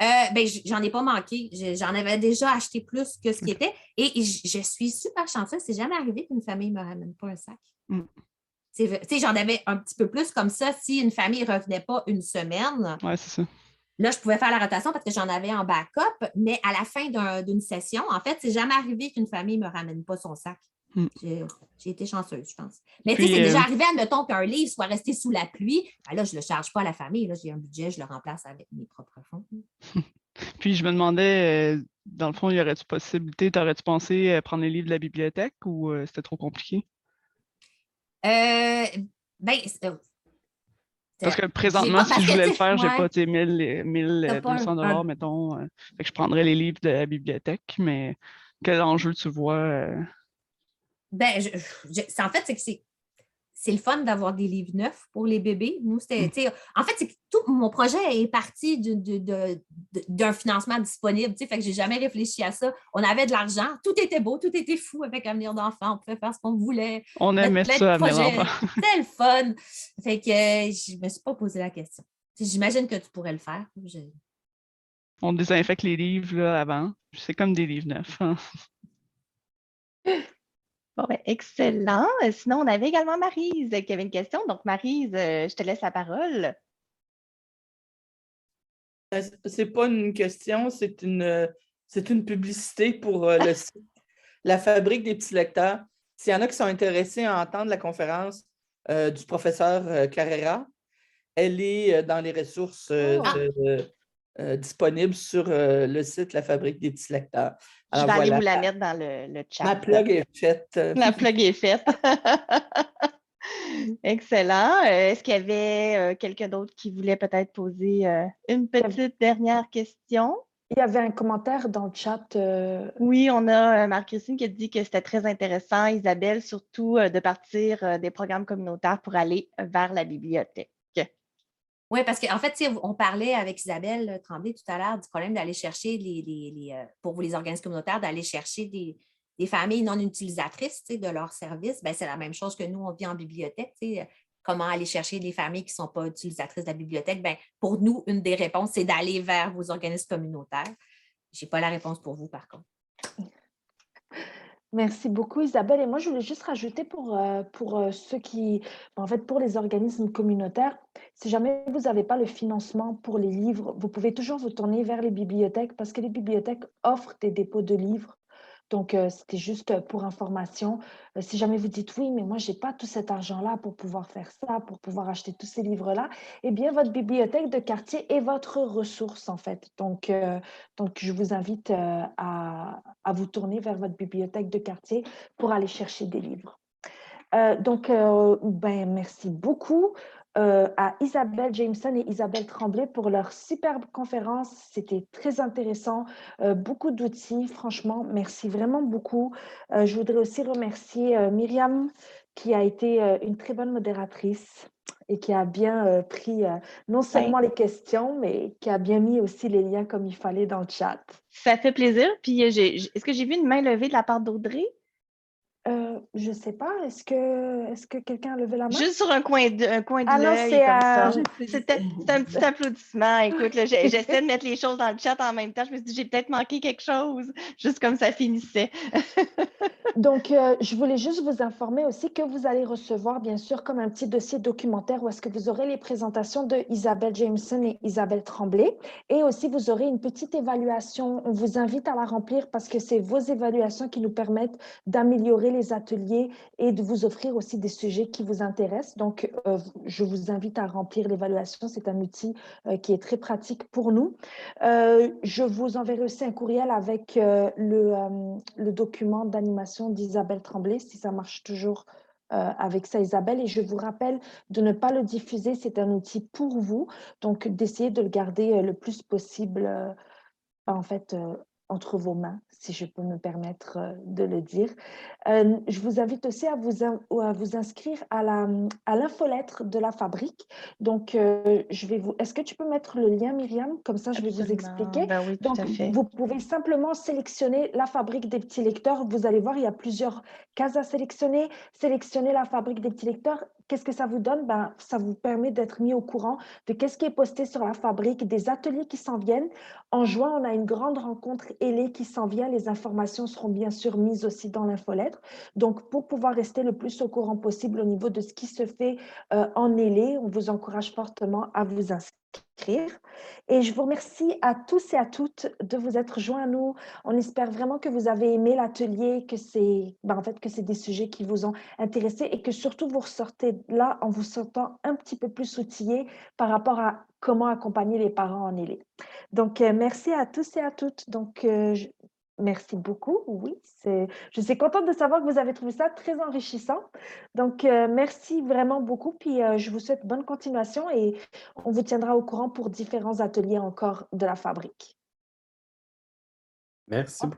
ben, j'en ai pas manqué. J'en avais déjà acheté plus que ce qui était. Et je suis super chanceuse. C'est jamais arrivé qu'une famille ne me ramène pas un sac. Mm. Tu sais, j'en avais un petit peu plus comme ça. Si une famille ne revenait pas une semaine, Ouais, c'est ça. là, je pouvais faire la rotation parce que j'en avais en backup. Mais à la fin d'une session, en fait, c'est jamais arrivé qu'une famille ne me ramène pas son sac. Mm. J'ai été chanceuse, je pense. Mais tu Puis, sais, c'est déjà arrivé, admettons qu'un livre soit resté sous la pluie. Ben là, je ne le charge pas à la famille. Là, j'ai un budget, je le remplace avec mes propres fonds. Puis je me demandais, dans le fond, y aurait-tu possibilité, t'aurais-tu pensé prendre les livres de la bibliothèque ou c'était trop compliqué? Parce que présentement, si je voulais le faire, j'ai pas 1200 $, mettons. Fait que je prendrais les livres de la bibliothèque, mais quel enjeu tu vois? Ben, en fait, c'est que c'est le fun d'avoir des livres neufs pour les bébés. Nous, en fait, c'est que tout mon projet est parti d'un financement disponible. Fait que j'ai jamais réfléchi à ça. On avait de l'argent, tout était beau, tout était fou avec Avenir d'enfant. On pouvait faire ce qu'on voulait. On aimait ça, Avenir d'enfant. C'était le fun. Fait que je me suis pas posé la question. J'imagine que tu pourrais le faire. On désinfecte les livres là, avant. C'est comme des livres neufs. Hein. Bon, ben, excellent. Sinon, on avait également Maryse qui avait une question. Donc, Maryse, je te laisse la parole. C'est pas une question, c'est une publicité pour le site La Fabrique des petits lecteurs. S'il y en a qui sont intéressés à entendre la conférence du professeur Carrera, elle est dans les ressources disponibles sur le site La Fabrique des petits lecteurs. Alors, je vais aller vous la mettre dans le chat. Ma plug est faite. La plug est faite. Excellent. Est-ce qu'il y avait quelqu'un d'autre qui voulait peut-être poser une petite dernière question? Il y avait un commentaire dans le chat. Oui, on a Marie-Christine qui a dit que c'était très intéressant, Isabelle, surtout de partir des programmes communautaires pour aller vers la bibliothèque. Oui, parce qu'en fait, on parlait avec Isabelle Tremblay tout à l'heure du problème d'aller chercher pour les organismes communautaires, d'aller chercher des familles non utilisatrices de leurs services. C'est la même chose que nous, on vit en bibliothèque. Comment aller chercher des familles qui ne sont pas utilisatrices de la bibliothèque? Pour nous, une des réponses, c'est d'aller vers vos organismes communautaires. Je n'ai pas la réponse pour vous, par contre. Merci beaucoup, Isabelle. Et moi, je voulais juste rajouter pour ceux qui, en fait, pour les organismes communautaires, si jamais vous n'avez pas le financement pour les livres, vous pouvez toujours vous tourner vers les bibliothèques parce que les bibliothèques offrent des dépôts de livres. Donc, c'était juste pour information. Si jamais vous dites oui, mais moi, je n'ai pas tout cet argent-là pour pouvoir faire ça, pour pouvoir acheter tous ces livres-là, eh bien, votre bibliothèque de quartier est votre ressource, en fait. Donc je vous invite à vous tourner vers votre bibliothèque de quartier pour aller chercher des livres. Merci beaucoup à Isabelle Jameson et Isabelle Tremblay pour leur superbe conférence. C'était très intéressant, beaucoup d'outils, franchement, merci vraiment beaucoup. Je voudrais aussi remercier Myriam qui a été une très bonne modératrice et qui a bien pris non seulement les questions, mais qui a bien mis aussi les liens comme il fallait dans le chat. Ça fait plaisir. Puis, est-ce que j'ai vu une main levée de la part d'Audrey? Je ne sais pas. Est-ce que quelqu'un a levé la main? Juste sur un coin de l'œil, comme ça. C'était un petit applaudissement. Écoute, j'essaie de mettre les choses dans le chat en même temps. Je me suis dit, j'ai peut-être manqué quelque chose, juste comme ça finissait. Donc, je voulais juste vous informer aussi que vous allez recevoir, bien sûr, comme un petit dossier documentaire où est-ce que vous aurez les présentations de Isabelle Jameson et Isabelle Tremblay. Et aussi, vous aurez une petite évaluation. On vous invite à la remplir parce que c'est vos évaluations qui nous permettent d'améliorer les ateliers et de vous offrir aussi des sujets qui vous intéressent. Donc, je vous invite à remplir l'évaluation. C'est un outil qui est très pratique pour nous. Je vous enverrai aussi un courriel avec le document d'animation d'Isabelle Tremblay, si ça marche toujours avec ça, Isabelle. Et je vous rappelle de ne pas le diffuser. C'est un outil pour vous. Donc, d'essayer de le garder le plus possible, entre vos mains, si je peux me permettre de le dire. Je vous invite aussi à vous inscrire à l'infolettre de la fabrique. Donc, est-ce que tu peux mettre le lien, Myriam? Comme ça, je vais vous Absolument. expliquer. Ben oui, tout Donc, à fait. vous pouvez simplement sélectionner la fabrique des petits lecteurs. Vous allez voir, il y a plusieurs cases à sélectionner. Sélectionnez la fabrique des petits lecteurs. Qu'est-ce que ça vous donne? Ben, ça vous permet d'être mis au courant de qu'est-ce qui est posté sur la fabrique, des ateliers qui s'en viennent. En juin, on a une grande rencontre ELE qui s'en vient. Les informations seront bien sûr mises aussi dans l'infolettre. Donc, pour pouvoir rester le plus au courant possible au niveau de ce qui se fait en ELE, on vous encourage fortement à vous inscrire. Et je vous remercie à tous et à toutes de vous être joints à nous. On espère vraiment que vous avez aimé l'atelier, que c'est des sujets qui vous ont intéressé et que surtout vous ressortez là en vous sentant un petit peu plus outillés par rapport à comment accompagner les parents en ELE. Donc, merci à tous et à toutes. Donc, merci beaucoup. Oui, je suis contente de savoir que vous avez trouvé ça très enrichissant. Donc, merci vraiment beaucoup. Puis, je vous souhaite bonne continuation et on vous tiendra au courant pour différents ateliers encore de la fabrique. Merci beaucoup.